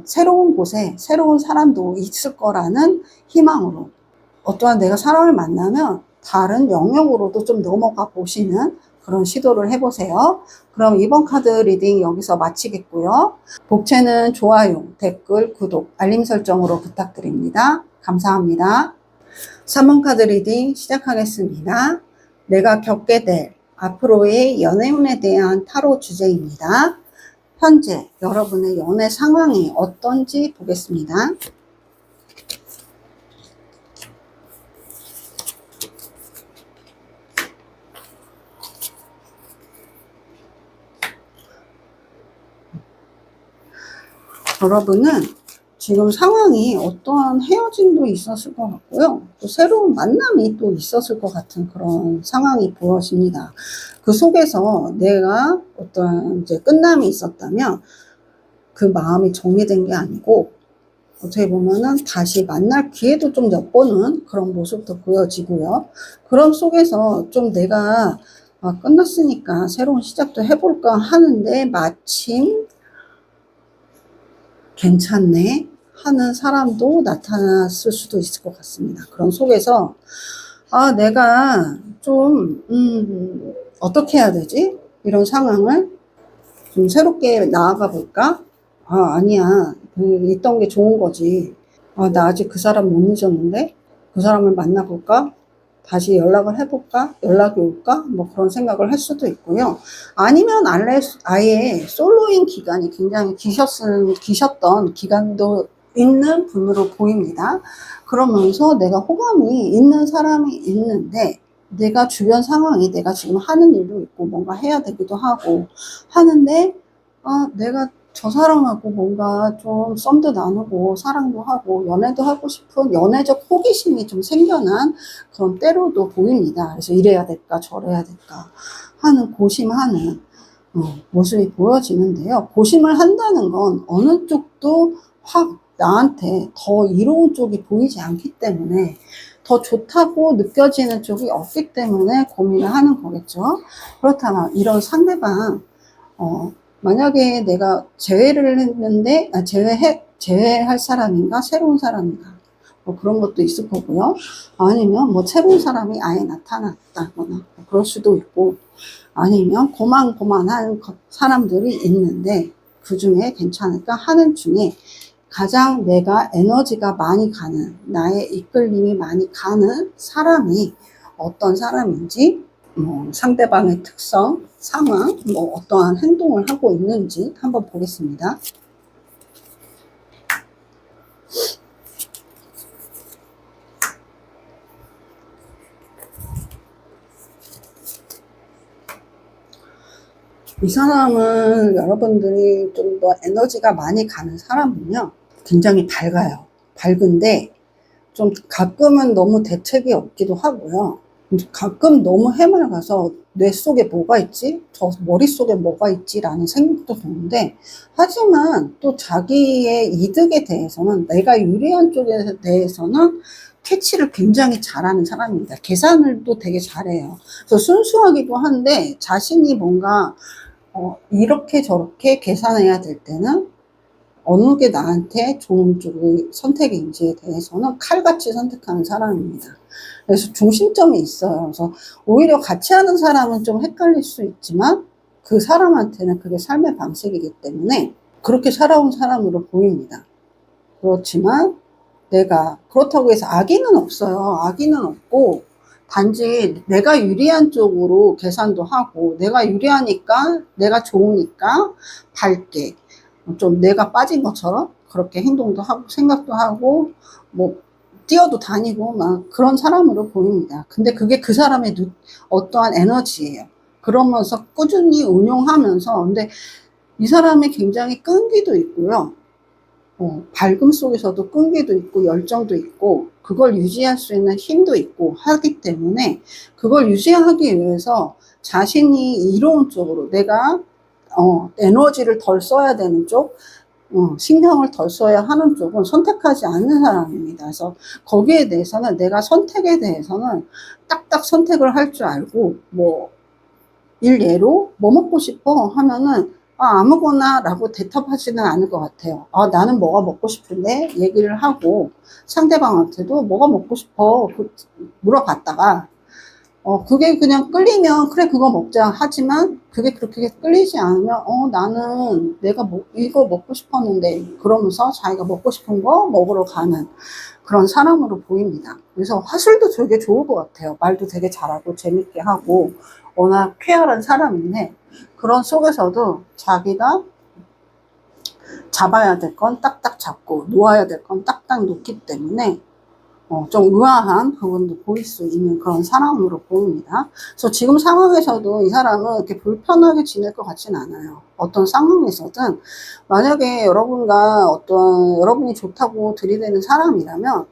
새로운 곳에 새로운 사람도 있을 거라는 희망으로 어떠한 내가 사람을 만나면 다른 영역으로도 좀 넘어가 보시는 그런 시도를 해보세요. 그럼 이번 카드 리딩 여기서 마치겠고요. 복채는 좋아요, 댓글, 구독, 알림 설정으로 부탁드립니다. 감사합니다. 3번 카드 리딩 시작하겠습니다. 내가 겪게 될 앞으로의 연애운에 대한 타로 주제입니다. 현재 여러분의 연애 상황이 어떤지 보겠습니다. 여러분은 지금 상황이 어떠한 헤어짐도 있었을 것 같고요. 또 새로운 만남이 또 있었을 것 같은 그런 상황이 보여집니다. 그 속에서 내가 어떠한 이제 끝남이 있었다면 그 마음이 정리된 게 아니고 어떻게 보면은 다시 만날 기회도 좀 엿보는 그런 모습도 보여지고요. 그런 속에서 좀 내가 끝났으니까 새로운 시작도 해볼까 하는데 마침 괜찮네 하는 사람도 나타났을 수도 있을 것 같습니다. 그런 속에서 내가 좀 어떻게 해야 되지? 이런 상황을 좀 새롭게 나아가 볼까? 아니야. 있던 게 좋은 거지. 나 아직 그 사람 못 잊었는데 그 사람을 만나볼까? 다시 연락을 해볼까? 연락이 올까? 뭐 그런 생각을 할 수도 있고요. 아니면 아예 솔로인 기간이 굉장히 기셨던 기간도 있는 분으로 보입니다. 그러면서 내가 호감이 있는 사람이 있는데 내가 주변 상황이 내가 지금 하는 일도 있고 뭔가 해야 되기도 하고 하는데 내가 저 사람하고 뭔가 좀 썸도 나누고 사랑도 하고 연애도 하고 싶은 연애적 호기심이 좀 생겨난 그런 때로도 보입니다. 그래서 이래야 될까 저래야 될까 하는 고심하는 모습이 보여지는데요. 고심을 한다는 건 어느 쪽도 확 나한테 더 이로운 쪽이 보이지 않기 때문에 더 좋다고 느껴지는 쪽이 없기 때문에 고민을 하는 거겠죠. 그렇다면 이런 상대방 만약에 내가 재회를 했는데 재회할 사람인가 새로운 사람인가 뭐 그런 것도 있을 거고요. 아니면 뭐 새로운 사람이 아예 나타났다거나 뭐 그럴 수도 있고 아니면 고만고만한 사람들이 있는데 그 중에 괜찮을까 하는 중에 가장 내가 에너지가 많이 가는 나의 이끌림이 많이 가는 사람이 어떤 사람인지 상대방의 특성, 상황, 어떠한 행동을 하고 있는지 한번 보겠습니다. 이 사람은 여러분들이 좀 더 에너지가 많이 가는 사람은요, 굉장히 밝아요. 밝은데 좀 가끔은 너무 대책이 없기도 하고요. 가끔 너무 해맑아서 뇌 속에 뭐가 있지? 저 머릿속에 뭐가 있지? 라는 생각도 드는데 하지만 또 자기의 이득에 대해서는 내가 유리한 쪽에 대해서는 캐치를 굉장히 잘하는 사람입니다. 계산을 또 되게 잘해요. 그래서 순수하기도 한데 자신이 뭔가 이렇게 저렇게 계산해야 될 때는 어느 게 나한테 좋은 쪽의 선택인지에 대해서는 칼같이 선택하는 사람입니다. 그래서 중심점이 있어요. 그래서 오히려 같이 하는 사람은 좀 헷갈릴 수 있지만 그 사람한테는 그게 삶의 방식이기 때문에 그렇게 살아온 사람으로 보입니다. 그렇지만 내가 그렇다고 해서 악의는 없어요. 악의는 없고 단지 내가 유리한 쪽으로 계산도 하고 내가 유리하니까 내가 좋으니까 밝게 좀 내가 빠진 것처럼 그렇게 행동도 하고 생각도 하고 뭐 뛰어도 다니고 막 그런 사람으로 보입니다. 근데 그게 그 사람의 어떠한 에너지예요. 그러면서 꾸준히 운용하면서 근데 이 사람이 굉장히 끈기도 있고요. 밝음 속에서도 끈기도 있고 열정도 있고 그걸 유지할 수 있는 힘도 있고 하기 때문에 그걸 유지하기 위해서 자신이 이로운 쪽으로 내가 에너지를 덜 써야 되는 쪽, 신경을 덜 써야 하는 쪽은 선택하지 않는 사람입니다. 그래서 거기에 대해서는 내가 선택에 대해서는 딱딱 선택을 할 줄 알고, 뭐, 일예로 뭐 먹고 싶어 하면은 아무거나 라고 대답하지는 않을 것 같아요. 나는 뭐가 먹고 싶은데 얘기를 하고 상대방한테도 뭐가 먹고 싶어 물어봤다가 그게 그냥 끌리면 그래 그거 먹자 하지만 그게 그렇게 끌리지 않으면 나는 내가 이거 먹고 싶었는데 그러면서 자기가 먹고 싶은 거 먹으러 가는 그런 사람으로 보입니다. 그래서 화술도 되게 좋을 것 같아요. 말도 되게 잘하고 재밌게 하고 워낙 쾌활한 사람인데 그런 속에서도 자기가 잡아야 될 건 딱딱 잡고 놓아야 될 건 딱딱 놓기 때문에 좀 의아한 부분도 보일 수 있는 그런 사람으로 보입니다. 그래서 지금 상황에서도 이 사람은 이렇게 불편하게 지낼 것 같진 않아요. 어떤 상황에서든 만약에 여러분이 좋다고 들이대는 사람이라면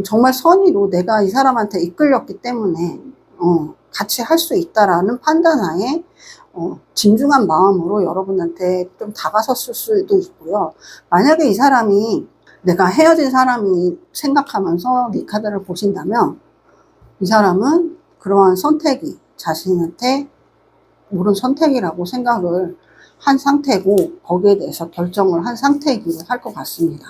정말 선의로 내가 이 사람한테 이끌렸기 때문에 같이 할 수 있다라는 판단하에 진중한 마음으로 여러분한테 좀 다가섰을 수도 있고요. 만약에 이 사람이 내가 헤어진 사람이 생각하면서 이 카드를 보신다면 이 사람은 그러한 선택이 자신한테 옳은 선택이라고 생각을 한 상태고 거기에 대해서 결정을 한 상태이기도 할 것 같습니다.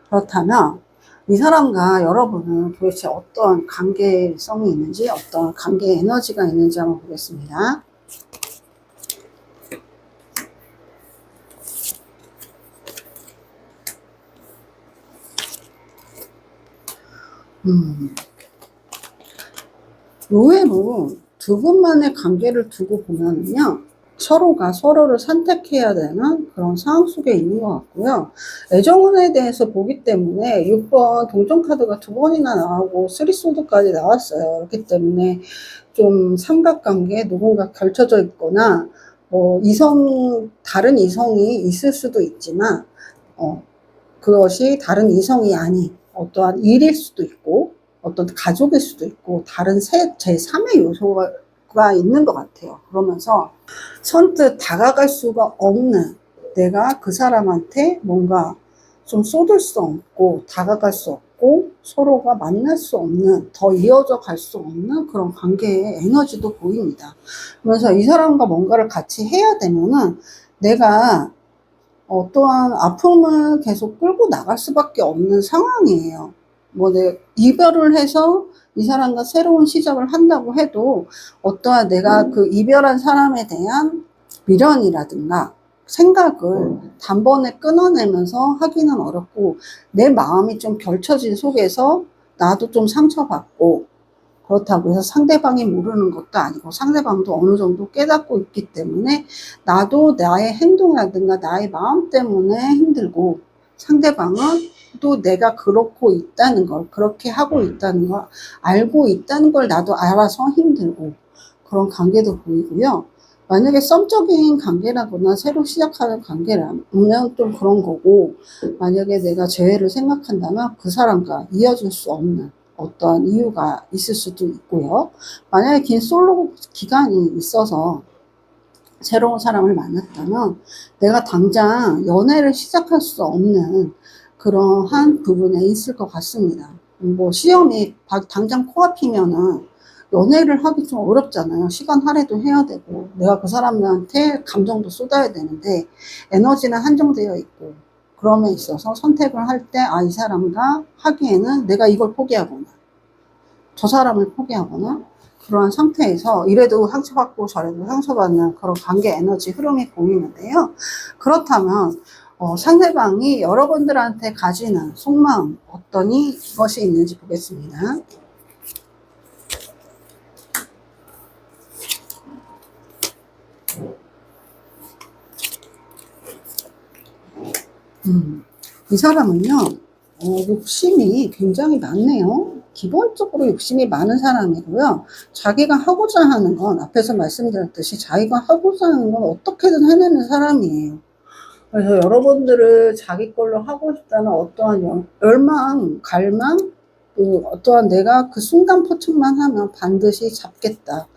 그렇다면 이 사람과 여러분은 도대체 어떤 관계성이 있는지 어떤 관계 에너지가 있는지 한번 보겠습니다. 의외로 두 분만의 관계를 두고 보면요. 서로가 서로를 선택해야 되는 그런 상황 속에 있는 것 같고요. 애정운에 대해서 보기 때문에 6번 동전카드가 2번이나 나오고 3소드까지 나왔어요. 그렇기 때문에 좀 삼각관계에 누군가 걸쳐져 있거나 다른 이성이 있을 수도 있지만 그것이 다른 이성이 아닌 어떠한 일일 수도 있고 어떤 가족일 수도 있고 다른 제3의 요소가 있는 것 같아요. 그러면서 선뜻 다가갈 수가 없는 내가 그 사람한테 뭔가 좀 쏟을 수 없고 다가갈 수 없고 서로가 만날 수 없는 더 이어져 갈 수 없는 그런 관계의 에너지도 보입니다. 그래서 이 사람과 뭔가를 같이 해야 되면은 내가 어떠한 아픔을 계속 끌고 나갈 수밖에 없는 상황이에요. 이별을 해서 이 사람과 새로운 시작을 한다고 해도 어떠한 내가 그 이별한 사람에 대한 미련이라든가 생각을 단번에 끊어내면서 하기는 어렵고 내 마음이 좀 결쳐진 속에서 나도 좀 상처받고 그렇다고 해서 상대방이 모르는 것도 아니고 상대방도 어느 정도 깨닫고 있기 때문에 나도 나의 행동이라든가 나의 마음 때문에 힘들고 상대방은 또 내가 그렇게 하고 있다는 걸 알고 있다는 걸 나도 알아서 힘들고 그런 관계도 보이고요. 만약에 썸적인 관계라거나 새로 시작하는 관계라면 좀 그런 거고 만약에 내가 재회를 생각한다면 그 사람과 이어질 수 없는 어떤 이유가 있을 수도 있고요. 만약에 긴 솔로 기간이 있어서 새로운 사람을 만났다면 내가 당장 연애를 시작할 수 없는 그러한 부분에 있을 것 같습니다. 시험이 당장 코앞이면은 연애를 하기 좀 어렵잖아요. 시간 할애도 해야 되고 내가 그 사람한테 감정도 쏟아야 되는데 에너지는 한정되어 있고 그럼에 있어서 선택을 할 때 이 사람과 하기에는 내가 이걸 포기하거나 저 사람을 포기하거나 그러한 상태에서 이래도 상처받고 저래도 상처받는 그런 관계 에너지 흐름이 보이는데요. 그렇다면 상대방이 여러분들한테 가지는 속마음 어떤 것이 있는지 보겠습니다. 이 사람은요, 욕심이 굉장히 많네요. 기본적으로 욕심이 많은 사람이고요. 자기가 하고자 하는 건, 앞에서 말씀드렸듯이 자기가 하고자 하는 건 어떻게든 해내는 사람이에요. 그래서 여러분들을 자기 걸로 하고 싶다는 어떠한 열망, 갈망, 어떠한 내가 그 순간 포착만 하면 반드시 잡겠다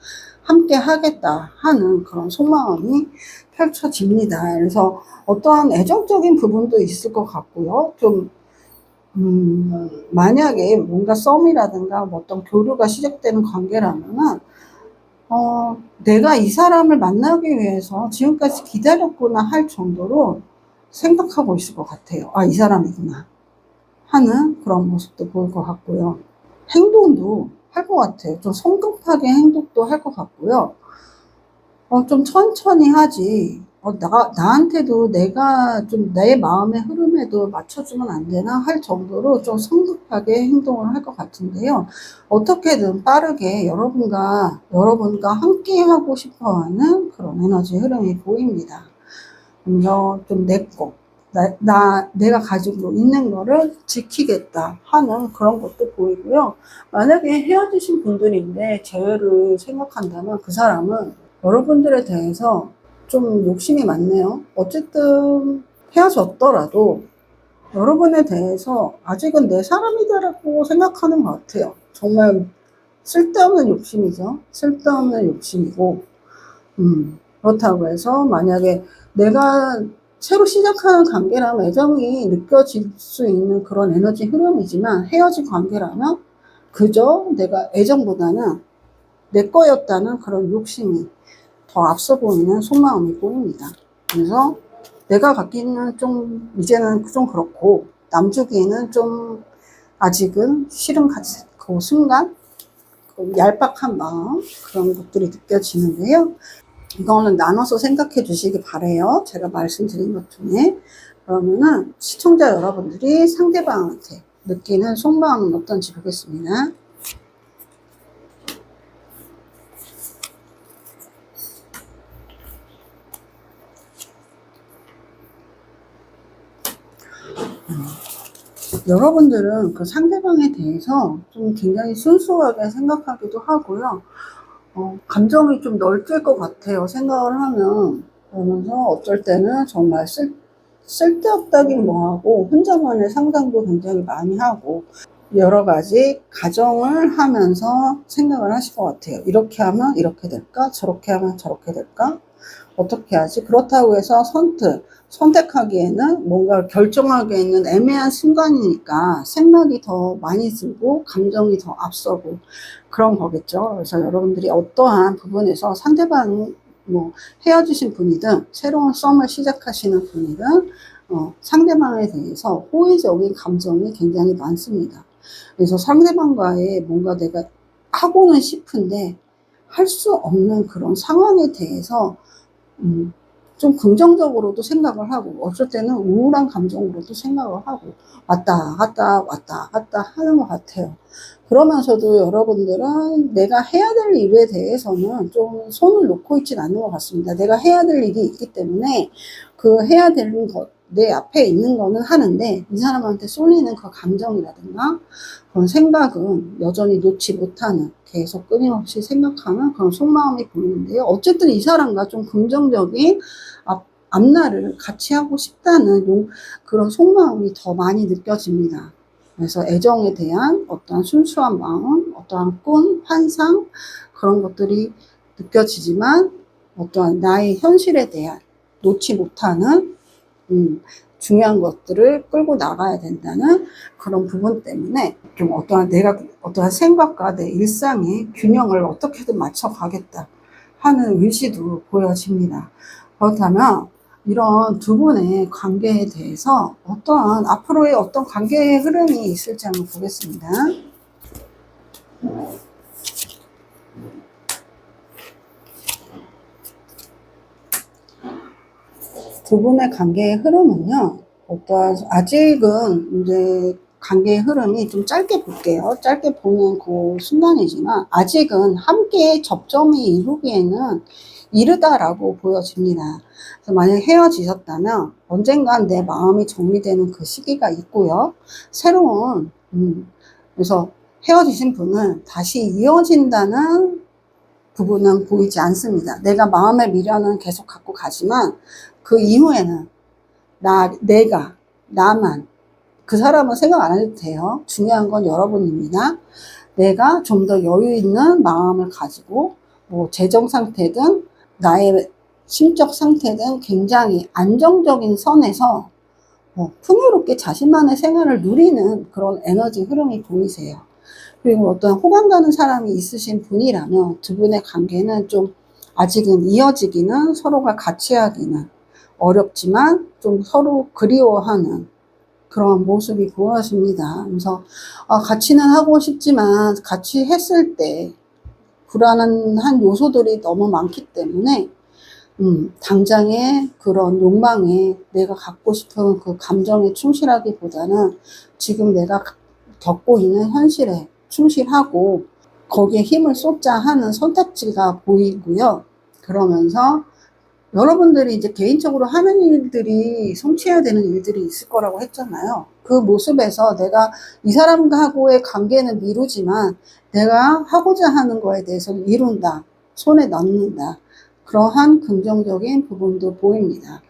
함께 하겠다 하는 그런 속마음이 펼쳐집니다. 그래서 어떠한 애정적인 부분도 있을 것 같고요. 좀 만약에 뭔가 썸이라든가 뭐 어떤 교류가 시작되는 관계라면은 내가 이 사람을 만나기 위해서 지금까지 기다렸구나 할 정도로 생각하고 있을 것 같아요. 아, 이 사람이구나 하는 그런 모습도 보일 것 같고요. 행동도 할 것 같아요. 좀 성급하게 행동도 할 것 같고요. 좀 천천히 하지. 나한테도 내가 좀 내 마음의 흐름에도 맞춰주면 안 되나 할 정도로 좀 성급하게 행동을 할 것 같은데요. 어떻게든 빠르게 여러분과 함께 하고 싶어 하는 그런 에너지 흐름이 보입니다. 그래서 좀 내가 가지고 있는 거를 지키겠다 하는 그런 것도 보이고요. 만약에 헤어지신 분들인데 재회를 생각한다면 그 사람은 여러분들에 대해서 좀 욕심이 많네요. 어쨌든 헤어졌더라도 여러분에 대해서 아직은 내 사람이다라고 생각하는 것 같아요. 정말 쓸데없는 욕심이죠. 쓸데없는 욕심이고, 그렇다고 해서 만약에 내가 새로 시작하는 관계라면 애정이 느껴질 수 있는 그런 에너지 흐름이지만 헤어진 관계라면 그저 내가 애정보다는 내 거였다는 그런 욕심이 더 앞서 보이는 속마음이 보입니다. 그래서 내가 갖기는 좀 이제는 좀 그렇고 남주기에는 좀 아직은 싫은 그 순간 그 얄팍한 마음 그런 것들이 느껴지는데요. 이거는 나눠서 생각해 주시기 바래요. 제가 말씀드린 것 중에. 그러면은 시청자 여러분들이 상대방한테 느끼는 속마음은 어떤지 보겠습니다. 여러분들은 그 상대방에 대해서 좀 굉장히 순수하게 생각하기도 하고요. 감정이 좀 넓을 것 같아요. 생각을 하면. 그러면서 어쩔 때는 정말 쓸데없다긴 뭐하고 혼자만의 상상도 굉장히 많이 하고 여러 가지 가정을 하면서 생각을 하실 것 같아요. 이렇게 하면 이렇게 될까? 저렇게 하면 저렇게 될까? 어떻게 하지? 그렇다고 해서 선택하기에는 뭔가 결정하기에는 애매한 순간이니까 생각이 더 많이 들고 감정이 더 앞서고 그런 거겠죠. 그래서 여러분들이 어떠한 부분에서 상대방 뭐 헤어지신 분이든 새로운 썸을 시작하시는 분이든 상대방에 대해서 호의적인 감정이 굉장히 많습니다. 그래서 상대방과의 뭔가 내가 하고는 싶은데 할 수 없는 그런 상황에 대해서 좀 긍정적으로도 생각을 하고 어쩔 때는 우울한 감정으로도 생각을 하고 왔다 갔다 왔다 갔다 하는 것 같아요. 그러면서도 여러분들은 내가 해야 될 일에 대해서는 좀 손을 놓고 있진 않는 것 같습니다. 내가 해야 될 일이 있기 때문에 그 해야 되는 것, 내 앞에 있는 거는 하는데 이 사람한테 쏠리는 그 감정이라든가 그런 생각은 여전히 놓지 못하는 계속 끊임없이 생각하는 그런 속마음이 보이는데요. 어쨌든 이 사람과 좀 긍정적인 앞날을 같이 하고 싶다는 그런 속마음이 더 많이 느껴집니다. 그래서 애정에 대한 어떠한 순수한 마음, 어떠한 꿈, 환상 그런 것들이 느껴지지만 어떠한 나의 현실에 대한 놓지 못하는 중요한 것들을 끌고 나가야 된다는 그런 부분 때문에 좀 어떠한 생각과 내 일상의 균형을 어떻게든 맞춰 가겠다 하는 의지도 보여집니다. 그렇다면 이런 두 분의 관계에 대해서 어떠한 앞으로의 어떤 관계의 흐름이 있을지 한번 보겠습니다. 두 분의 관계의 흐름은요, 아직은 이제 관계의 흐름이 좀 짧게 볼게요. 짧게 보는 그 순간이지만, 아직은 함께 접점이 이루기에는 이르다라고 보여집니다. 그래서 만약 헤어지셨다면, 언젠간 내 마음이 정리되는 그 시기가 있고요. 그래서 헤어지신 분은 다시 이어진다는 부분은 보이지 않습니다. 내가 마음의 미련은 계속 갖고 가지만 그 이후에는 나만 그 사람은 생각 안 해도 돼요. 중요한 건 여러분입니다. 내가 좀 더 여유 있는 마음을 가지고 뭐 재정 상태든 나의 심적 상태든 굉장히 안정적인 선에서 풍요롭게 자신만의 생활을 누리는 그런 에너지 흐름이 보이세요. 그리고 어떤 호감 가는 사람이 있으신 분이라면 두 분의 관계는 좀 아직은 이어지기는, 서로가 같이 하기는 어렵지만 좀 서로 그리워하는 그런 모습이 보여집니다. 그래서 같이는 하고 싶지만 같이 했을 때 불안한 요소들이 너무 많기 때문에 당장의 그런 욕망에 내가 갖고 싶은 그 감정에 충실하기보다는 지금 내가 겪고 있는 현실에 충실하고 거기에 힘을 쏟자 하는 선택지가 보이고요. 그러면서 여러분들이 이제 개인적으로 하는 일들이 성취해야 되는 일들이 있을 거라고 했잖아요. 그 모습에서 내가 이 사람하고의 관계는 미루지만 내가 하고자 하는 거에 대해서는 이룬다. 손에 넣는다. 그러한 긍정적인 부분도 보입니다.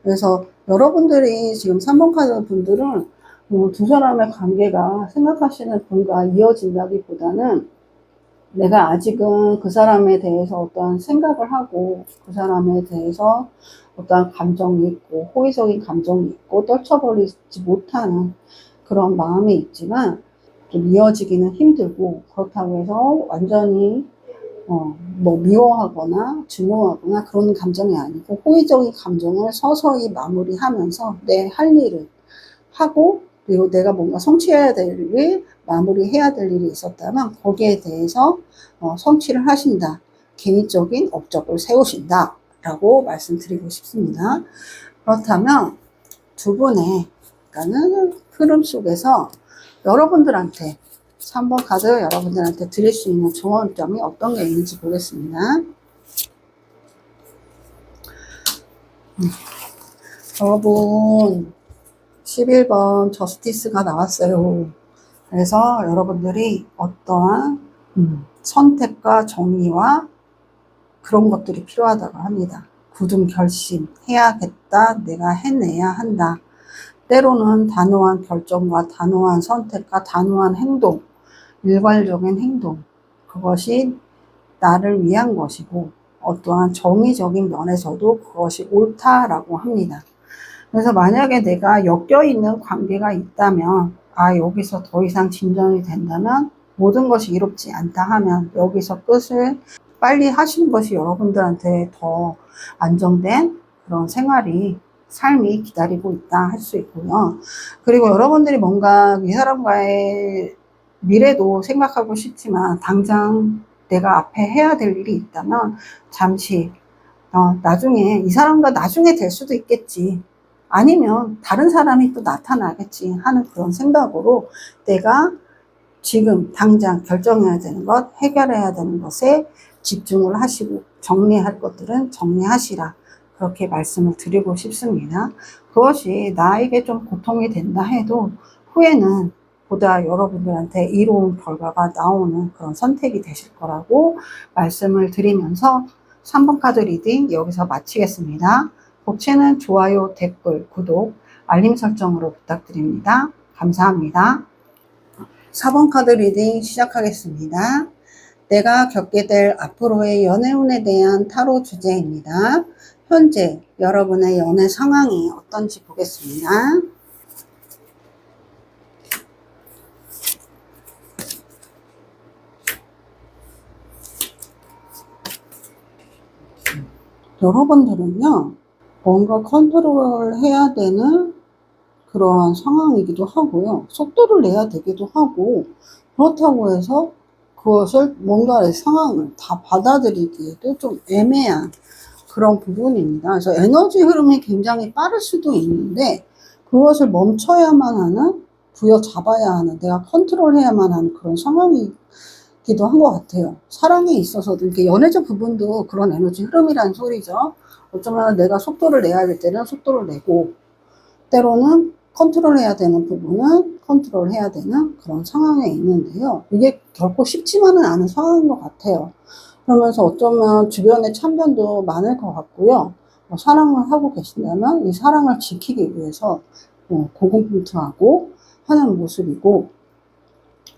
그래서 여러분들이 지금 3번 카드 분들은 두 사람의 관계가 생각하시는 분과 이어진다기보다는 내가 아직은 그 사람에 대해서 어떠한 생각을 하고 그 사람에 대해서 어떠한 감정이 있고 호의적인 감정이 있고 떨쳐버리지 못하는 그런 마음이 있지만 좀 이어지기는 힘들고, 그렇다고 해서 완전히 뭐 미워하거나 증오하거나 그런 감정이 아니고 호의적인 감정을 서서히 마무리하면서 내 할 일을 하고, 그리고 내가 뭔가 성취해야 될 일, 마무리해야 될 일이 있었다면 거기에 대해서 성취를 하신다. 개인적인 업적을 세우신다. 라고 말씀드리고 싶습니다. 그렇다면 두 분의 흐름 속에서 여러분들한테 3번 카드 여러분들한테 드릴 수 있는 조언점이 어떤 게 있는지 보겠습니다. 여러분 11번 저스티스가 나왔어요. 그래서 여러분들이 어떠한 선택과 정의와 그런 것들이 필요하다고 합니다. 굳은 결심, 해야겠다, 내가 해내야 한다. 때로는 단호한 결정과 단호한 선택과 단호한 행동, 일괄적인 행동, 그것이 나를 위한 것이고 어떠한 정의적인 면에서도 그것이 옳다라고 합니다. 그래서 만약에 내가 엮여있는 관계가 있다면, 여기서 더 이상 진전이 된다면, 모든 것이 이롭지 않다 하면 여기서 끝을 빨리 하시는 것이 여러분들한테 더 안정된 그런 삶이 기다리고 있다 할 수 있고요. 그리고 여러분들이 뭔가 이 사람과의 미래도 생각하고 싶지만 당장 내가 앞에 해야 될 일이 있다면 잠시 나중에 이 사람과 나중에 될 수도 있겠지, 아니면 다른 사람이 또 나타나겠지 하는 그런 생각으로 내가 지금 당장 결정해야 되는 것, 해결해야 되는 것에 집중을 하시고 정리할 것들은 정리하시라, 그렇게 말씀을 드리고 싶습니다. 그것이 나에게 좀 고통이 된다 해도 후에는 보다 여러분들한테 이로운 결과가 나오는 그런 선택이 되실 거라고 말씀을 드리면서 3번 카드 리딩 여기서 마치겠습니다. 복채는 좋아요, 댓글, 구독, 알림 설정으로 부탁드립니다. 감사합니다. 4번 카드 리딩 시작하겠습니다. 내가 겪게 될 앞으로의 연애운에 대한 타로 주제입니다. 현재 여러분의 연애 상황이 어떤지 보겠습니다. 여러분들은요, 뭔가 컨트롤 해야 되는 그러한 상황이기도 하고요. 속도를 내야 되기도 하고, 그렇다고 해서 그것을 뭔가의 상황을 다 받아들이기에도 좀 애매한 그런 부분입니다. 그래서 에너지 흐름이 굉장히 빠를 수도 있는데 그것을 멈춰야만 하는, 부여잡아야 하는, 내가 컨트롤해야만 하는 그런 상황이기도 한 것 같아요. 사랑에 있어서도 이렇게 연애적 부분도 그런 에너지 흐름이라는 소리죠. 어쩌면 내가 속도를 내야 될 때는 속도를 내고, 때로는 컨트롤해야 되는 부분은 컨트롤해야 되는 그런 상황에 있는데요. 이게 결코 쉽지만은 않은 상황인 것 같아요. 그러면서 어쩌면 주변에 참견도 많을 것 같고요. 사랑을 하고 계신다면 이 사랑을 지키기 위해서 고군분투하고 하는 모습이고,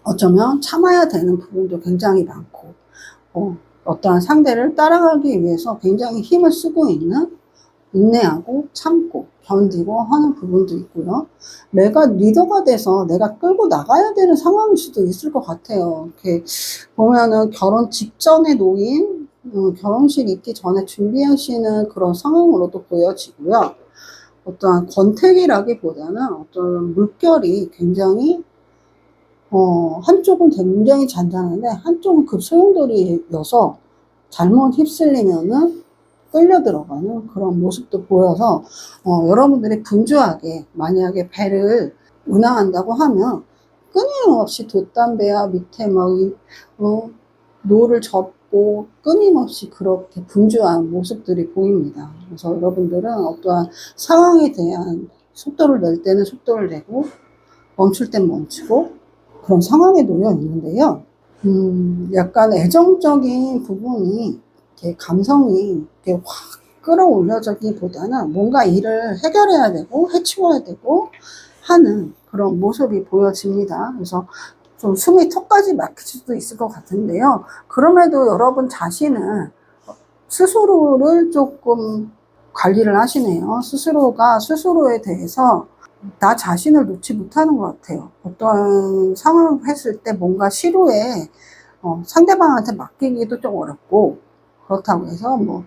어쩌면 참아야 되는 부분도 굉장히 많고, 어떠한 상대를 따라가기 위해서 굉장히 힘을 쓰고 있는, 인내하고 참고 견디고 하는 부분도 있고요. 내가 리더가 돼서 내가 끌고 나가야 되는 상황일 수도 있을 것 같아요. 이렇게 보면은 결혼 직전에 놓인, 결혼식 있기 전에 준비하시는 그런 상황으로도 보여지고요. 어떠한 권태기라기보다는 어떤 물결이 굉장히 한쪽은 굉장히 잔잔한데 한쪽은 급 소용돌이여서 잘못 휩쓸리면은 끌려 들어가는 그런 모습도 보여서 여러분들이 분주하게 만약에 배를 운항한다고 하면 끊임없이 돛담배야 밑에 막 노를 접고 끊임없이 그렇게 분주한 모습들이 보입니다. 그래서 여러분들은 어떠한 상황에 대한 속도를 낼 때는 속도를 내고 멈출 땐 멈추고 그런 상황에 놓여 있는데요. 약간 애정적인 부분이 이렇게 감성이 이렇게 확 끌어올려지기보다는 뭔가 일을 해결해야 되고 해치워야 되고 하는 그런 모습이 보여집니다. 그래서 좀 숨이 턱까지 막힐 수도 있을 것 같은데요. 그럼에도 여러분 자신은 스스로를 조금 관리를 하시네요. 스스로가 스스로에 대해서 나 자신을 놓지 못하는 것 같아요. 어떤 상황을 했을 때 뭔가 시로에 상대방한테 맡기기도 좀 어렵고, 그렇다고 해서 뭐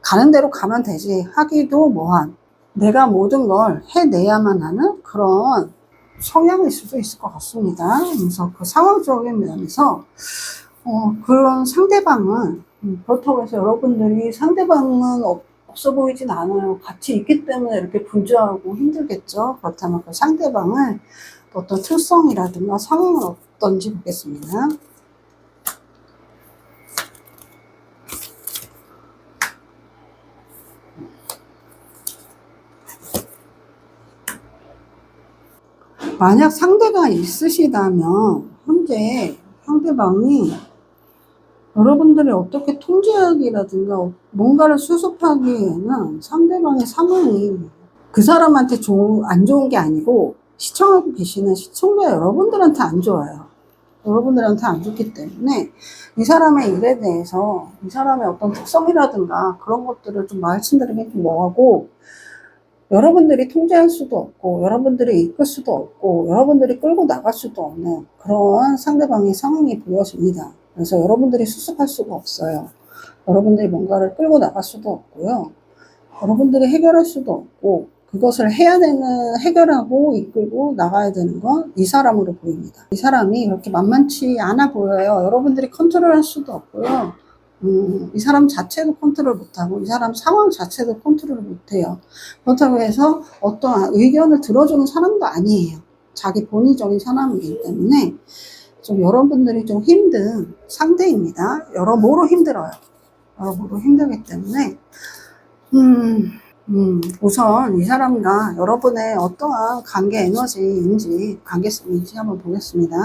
가는 대로 가면 되지 하기도 뭐한, 내가 모든 걸 해내야만 하는 그런 성향일 수도 있을 것 같습니다. 그래서 그 상황적인 면에서 그런 상대방은 그렇다고 해서 여러분들이 상대방은 없어 보이진 않아요. 같이 있기 때문에 이렇게 분주하고 힘들겠죠. 그렇다면 그 상대방은 어떤 특성이라든가 상황은 어떤지 보겠습니다. 만약 상대가 있으시다면 현재 상대방이 여러분들이 어떻게 통제하기라든가 뭔가를 수습하기에는 상대방의 상황이 그 사람한테 안 좋은 게 아니고 시청하고 계시는 시청자 여러분들한테 안 좋아요. 여러분들한테 안 좋기 때문에 이 사람의 일에 대해서 이 사람의 어떤 특성이라든가 그런 것들을 좀 말씀드리긴 좀 뭐하고, 여러분들이 통제할 수도 없고 여러분들이 이끌 수도 없고 여러분들이 끌고 나갈 수도 없는 그런 상대방의 상황이 보여집니다. 그래서 여러분들이 수습할 수가 없어요. 여러분들이 뭔가를 끌고 나갈 수도 없고요. 여러분들이 해결할 수도 없고, 그것을 해야 되는, 해결하고 이끌고 나가야 되는 건 이 사람으로 보입니다. 이 사람이 그렇게 만만치 않아 보여요. 여러분들이 컨트롤할 수도 없고요. 이 사람 자체도 컨트롤 못하고 이 사람 상황 자체도 컨트롤 못해요. 그렇다고 해서 어떠한 의견을 들어주는 사람도 아니에요. 자기 본의적인 사람이기 때문에 좀 여러분들이 좀 힘든 상대입니다. 여러모로 힘들어요. 여러모로 힘들기 때문에 우선 이 사람과 여러분의 어떠한 관계 에너지인지, 관계성인지 한번 보겠습니다.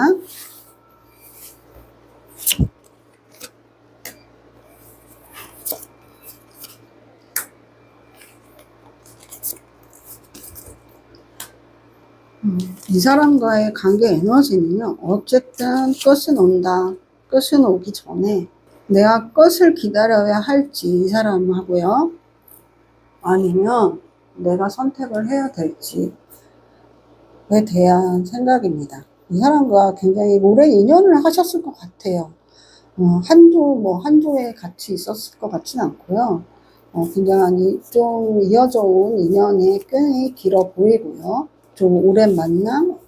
이 사람과의 관계 에너지는요, 어쨌든 끝은 온다. 끝은 오기 전에 내가 끝을 기다려야 할지 이 사람하고요, 아니면 내가 선택을 해야 될지에 대한 생각입니다. 이 사람과 굉장히 오래 인연을 하셨을 것 같아요. 한두 해 같이 있었을 것 같지는 않고요. 굉장히 좀 이어져 온 인연이 꽤 길어 보이고요. 좀 오랜 만남,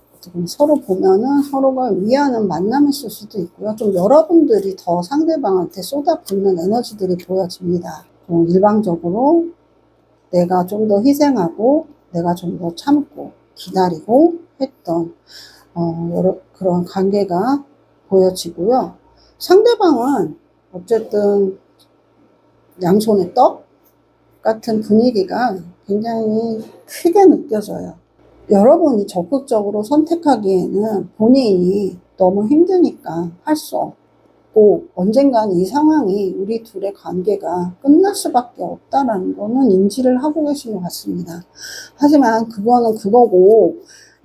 서로 보면은 서로가 위하는 만남이었을 수도 있고요. 좀 여러분들이 더 상대방한테 쏟아붓는 에너지들이 보여집니다. 좀 일방적으로 내가 좀 더 희생하고 내가 좀 더 참고 기다리고 했던 그런 관계가 보여지고요. 상대방은 어쨌든 양손에 떡 같은 분위기가 굉장히 크게 느껴져요. 여러분이 적극적으로 선택하기에는 본인이 너무 힘드니까 할 수 없고, 언젠간 이 상황이 우리 둘의 관계가 끝날 수밖에 없다라는 거는 인지를 하고 계신 것 같습니다. 하지만 그거는 그거고,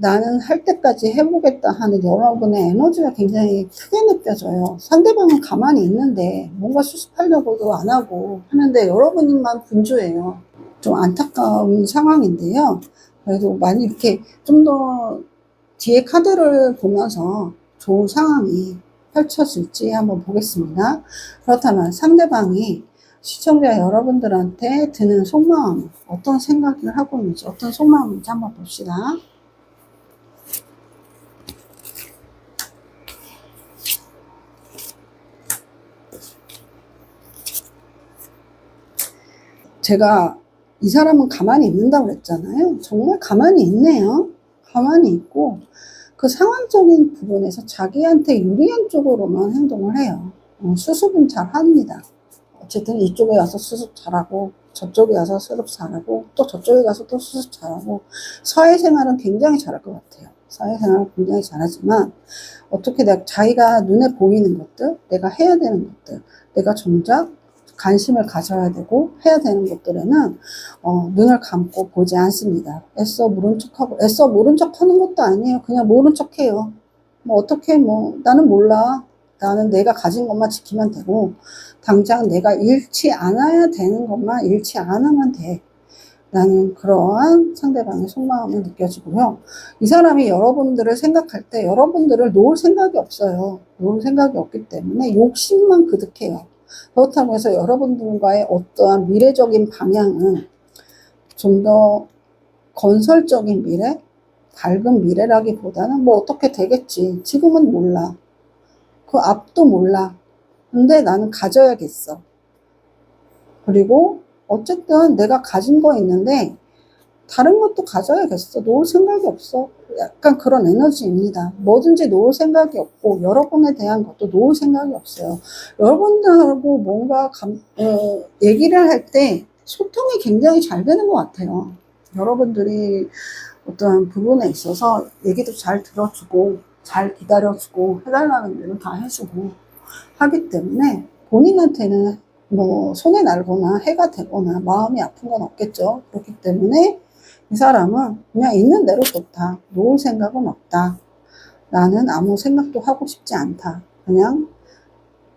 나는 할 때까지 해보겠다 하는 여러분의 에너지가 굉장히 크게 느껴져요. 상대방은 가만히 있는데 뭔가 수습하려고도 안 하고 하는데 여러분만 분주해요. 좀 안타까운 상황인데요. 그래도 많이 이렇게 좀 더 뒤에 카드를 보면서 좋은 상황이 펼쳐질지 한번 보겠습니다. 그렇다면 상대방이 시청자 여러분들한테 드는 속마음, 어떤 생각을 하고 있는지, 어떤 속마음인지 한번 봅시다. 제가 이 사람은 가만히 있는다고 그랬잖아요. 정말 가만히 있네요. 가만히 있고 그 상황적인 부분에서 자기한테 유리한 쪽으로만 행동을 해요. 수습은 잘 합니다. 어쨌든 이쪽에 와서 수습 잘하고 저쪽에 와서 수습 잘하고 또 저쪽에 가서 또 수습 잘하고 사회생활은 굉장히 잘할 것 같아요. 사회생활은 굉장히 잘하지만 어떻게 자기가 눈에 보이는 것들, 내가 해야 되는 것들, 내가 정작 관심을 가져야 되고 해야 되는 것들에는 눈을 감고 보지 않습니다. 애써 모른 척하고, 애써 모른 척 하는 것도 아니에요. 그냥 모른 척 해요. 뭐 어떻게 나는 몰라. 나는 내가 가진 것만 지키면 되고 당장 내가 잃지 않아야 되는 것만 잃지 않으면 돼. 나는 그러한 상대방의 속마음을 느껴지고요. 이 사람이 여러분들을 생각할 때 여러분들을 놓을 생각이 없어요. 놓을 생각이 없기 때문에 욕심만 그득해요. 그렇다고 해서 여러분들과의 어떠한 미래적인 방향은 좀 더 건설적인 미래, 밝은 미래라기보다는 뭐 어떻게 되겠지. 지금은 몰라. 그 앞도 몰라. 근데 나는 가져야겠어. 그리고 어쨌든 내가 가진 거 있는데 다른 것도 가져야겠어. 놓을 생각이 없어. 약간 그런 에너지입니다. 뭐든지 놓을 생각이 없고 여러분에 대한 것도 놓을 생각이 없어요. 여러분들하고 뭔가 얘기를 할 때 소통이 굉장히 잘 되는 것 같아요. 여러분들이 어떤 부분에 있어서 얘기도 잘 들어주고 잘 기다려주고 해달라는 대로 다 해주고 하기 때문에 본인한테는 뭐 손에 날거나 해가 되거나 마음이 아픈 건 없겠죠. 그렇기 때문에 이 사람은 그냥 있는 대로 좋다. 놓을 생각은 없다. 나는 아무 생각도 하고 싶지 않다. 그냥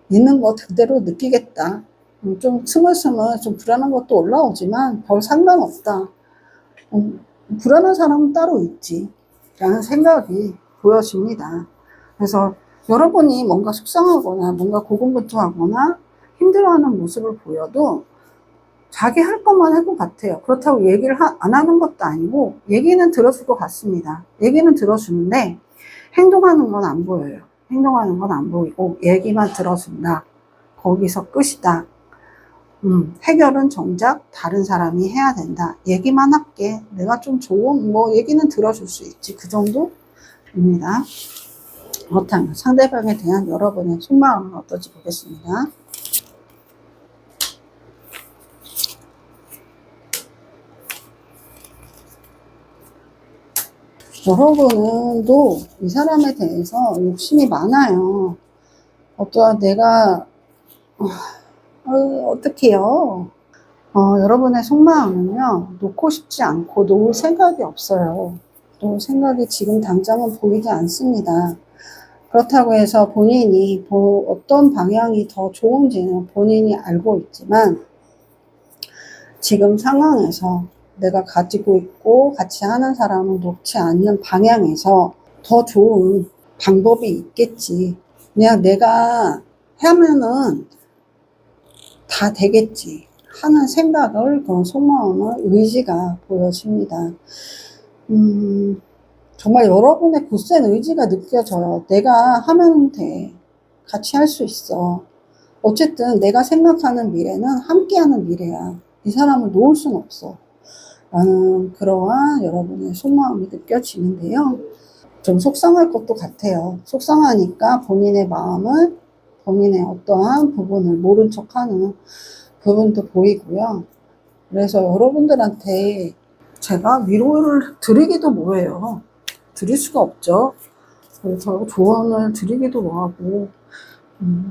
있는 것 그대로 느끼겠다. 좀 스물스물 좀 불안한 것도 올라오지만 별 상관없다. 불안한 사람은 따로 있지. 라는 생각이 보여집니다. 그래서 여러분이 뭔가 속상하거나 뭔가 고군분투하거나 힘들어하는 모습을 보여도 자기 할 것만 할 것 같아요. 그렇다고 얘기를 안 하는 것도 아니고 얘기는 들어줄 것 같습니다. 얘기는 들어주는데 행동하는 건 안 보여요. 행동하는 건 안 보이고 얘기만 들어준다. 거기서 끝이다. 해결은 정작 다른 사람이 해야 된다. 얘기만 할게. 내가 좀 좋은 얘기는 들어줄 수 있지. 그 정도입니다. 그렇다면 상대방에 대한 여러분의 속마음은 어떨지 보겠습니다. 여러분도 이 사람에 대해서 욕심이 많아요. 내가 어떡해요. 여러분의 속마음은요, 놓고 싶지 않고 놓을 생각이 없어요. 놓을 생각이 지금 당장은 보이지 않습니다. 그렇다고 해서 본인이 어떤 방향이 더 좋은지는 본인이 알고 있지만 지금 상황에서 내가 가지고 있고 같이 하는 사람을 놓지 않는 방향에서 더 좋은 방법이 있겠지. 그냥 내가 하면은 다 되겠지 하는 생각을, 그런 속마음을, 의지가 보여집니다. 정말 여러분의 굳센 의지가 느껴져요. 내가 하면 돼. 같이 할 수 있어. 어쨌든 내가 생각하는 미래는 함께하는 미래야. 이 사람을 놓을 수는 없어. 라는 그러한 여러분의 속마음이 느껴지는데요. 좀 속상할 것도 같아요. 속상하니까 본인의 마음을, 본인의 어떠한 부분을 모른 척하는 부분도 보이고요. 그래서 여러분들한테 제가 위로를 드리기도 뭐해요. 드릴 수가 없죠. 그래서 조언을 드리기도 뭐하고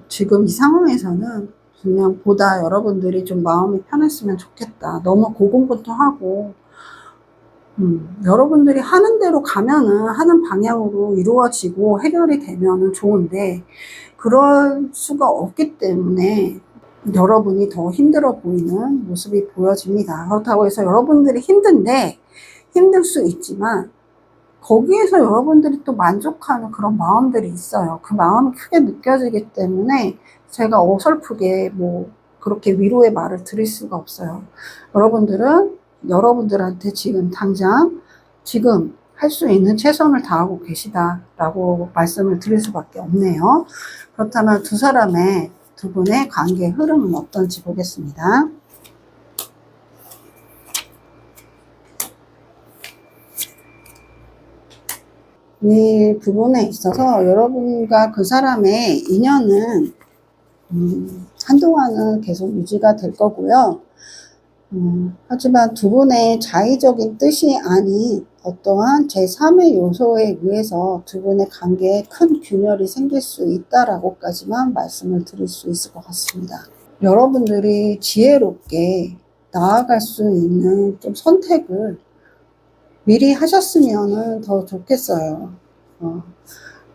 지금 이 상황에서는 그냥 보다 여러분들이 좀 마음이 편했으면 좋겠다. 너무 고군분투하고 여러분들이 하는 대로 가면은 하는 방향으로 이루어지고 해결이 되면은 좋은데 그럴 수가 없기 때문에 여러분이 더 힘들어 보이는 모습이 보여집니다. 그렇다고 해서 여러분들이 힘든데 힘들 수 있지만 거기에서 여러분들이 또 만족하는 그런 마음들이 있어요. 그 마음이 크게 느껴지기 때문에 제가 어설프게 뭐 그렇게 위로의 말을 드릴 수가 없어요. 여러분들은 여러분들한테 지금 당장 지금 할 수 있는 최선을 다하고 계시다라고 말씀을 드릴 수밖에 없네요. 그렇다면 두 분의 관계 흐름은 어떤지 보겠습니다. 이 부분에 있어서 여러분과 그 사람의 인연은 한동안은 계속 유지가 될 거고요. 하지만 두 분의 자의적인 뜻이 아닌 어떠한 제3의 요소에 의해서 두 분의 관계에 큰 균열이 생길 수 있다라고까지만 말씀을 드릴 수 있을 것 같습니다. 여러분들이 지혜롭게 나아갈 수 있는 좀 선택을 미리 하셨으면 더 좋겠어요.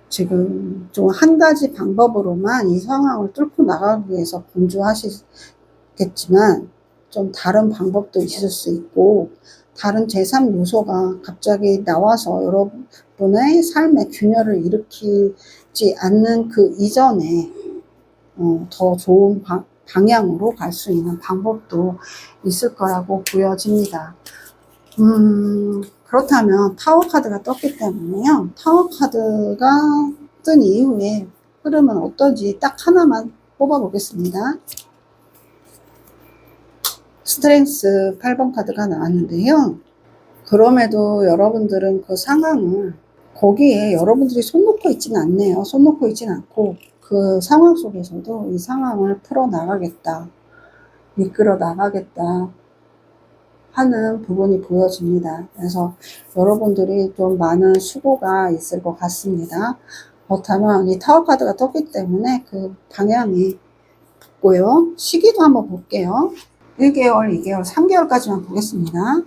지금 좀 한 가지 방법으로만 이 상황을 뚫고 나가기 위해서 분주하시겠지만 좀 다른 방법도 있을 수 있고 다른 제3 요소가 갑자기 나와서 여러분의 삶의 균열을 일으키지 않는 그 이전에 더 좋은 방향으로 갈 수 있는 방법도 있을 거라고 보여집니다. 그렇다면 타워 카드가 떴기 때문에요. 타워 카드가 뜬 이후에 흐름은 어떤지 딱 하나만 뽑아 보겠습니다. 스트렝스 8번 카드가 나왔는데요. 그럼에도 여러분들은 그 상황을 거기에 여러분들이 손 놓고 있지는 않네요. 손 놓고 있지는 않고 그 상황 속에서도 이 상황을 풀어 나가겠다, 이끌어 나가겠다 하는 부분이 보여집니다. 그래서 여러분들이 좀 많은 수고가 있을 것 같습니다. 그렇다면 이 타워 카드가 떴기 때문에 그 방향이 붙고요. 시기도 한번 볼게요. 1개월, 2개월, 3개월까지만 보겠습니다.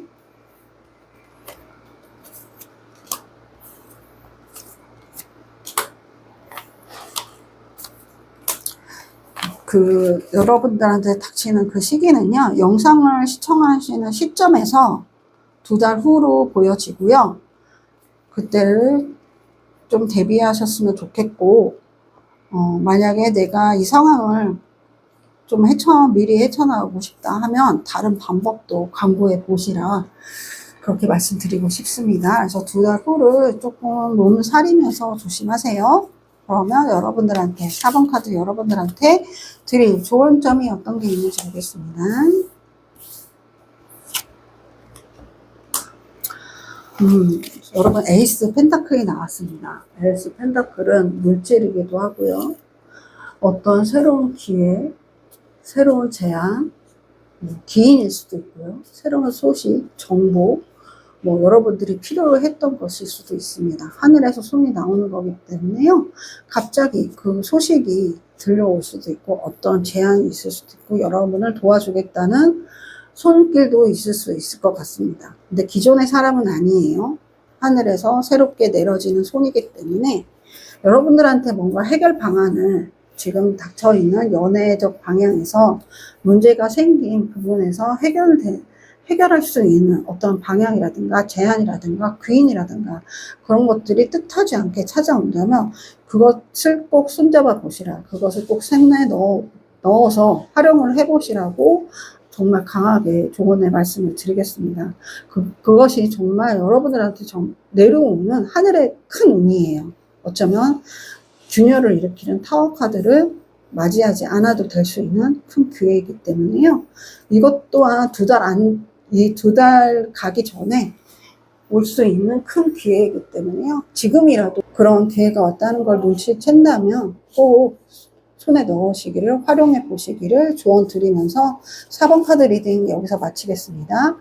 여러분들한테 닥치는 그 시기는요, 영상을 시청하시는 시점에서 2달 후로 보여지고요. 그때를 좀 대비하셨으면 좋겠고, 만약에 내가 이 상황을 좀 미리 헤쳐나가고 싶다 하면 다른 방법도 강구해 보시라 그렇게 말씀드리고 싶습니다. 그래서 2달 후를 조금 몸을 사리면서 조심하세요. 그러면 여러분들한테 4번 카드 여러분들한테 드릴 좋은 점이 어떤 게 있는지 보겠습니다. 여러분 에이스 펜타클이 나왔습니다. 에이스 펜타클은 물질이기도 하고요. 어떤 새로운 기회, 새로운 제안, 기인일 수도 있고요. 새로운 소식, 정보, 여러분들이 필요했던 것일 수도 있습니다. 하늘에서 손이 나오는 거기 때문에요. 갑자기 그 소식이 들려올 수도 있고 어떤 제안이 있을 수도 있고 여러분을 도와주겠다는 손길도 있을 수 있을 것 같습니다. 근데 기존의 사람은 아니에요. 하늘에서 새롭게 내려지는 손이기 때문에 여러분들한테 뭔가 해결 방안을 지금 닥쳐있는 연애적 방향에서 문제가 생긴 부분에서 해결할 수 있는 어떤 방향이라든가 제안이라든가 귀인이라든가 그런 것들이 뜻하지 않게 찾아온다면 그것을 꼭 손잡아 보시라. 그것을 꼭 생내에 넣어서 활용을 해보시라고 정말 강하게 조언의 말씀을 드리겠습니다. 그것이 정말 여러분들한테 내려오는 하늘의 큰 운이에요. 어쩌면 균열을 일으키는 타워 카드를 맞이하지 않아도 될 수 있는 큰 기회이기 때문에요. 이것 또한 이 2달 가기 전에 올 수 있는 큰 기회이기 때문에요. 지금이라도 그런 기회가 왔다는 걸 눈치챈다면 꼭 손에 넣으시기를 활용해 보시기를 조언 드리면서 4번 카드 리딩 여기서 마치겠습니다.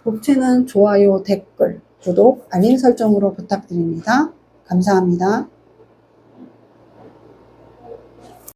복지는 좋아요, 댓글, 구독, 알림 설정으로 부탁드립니다. 감사합니다.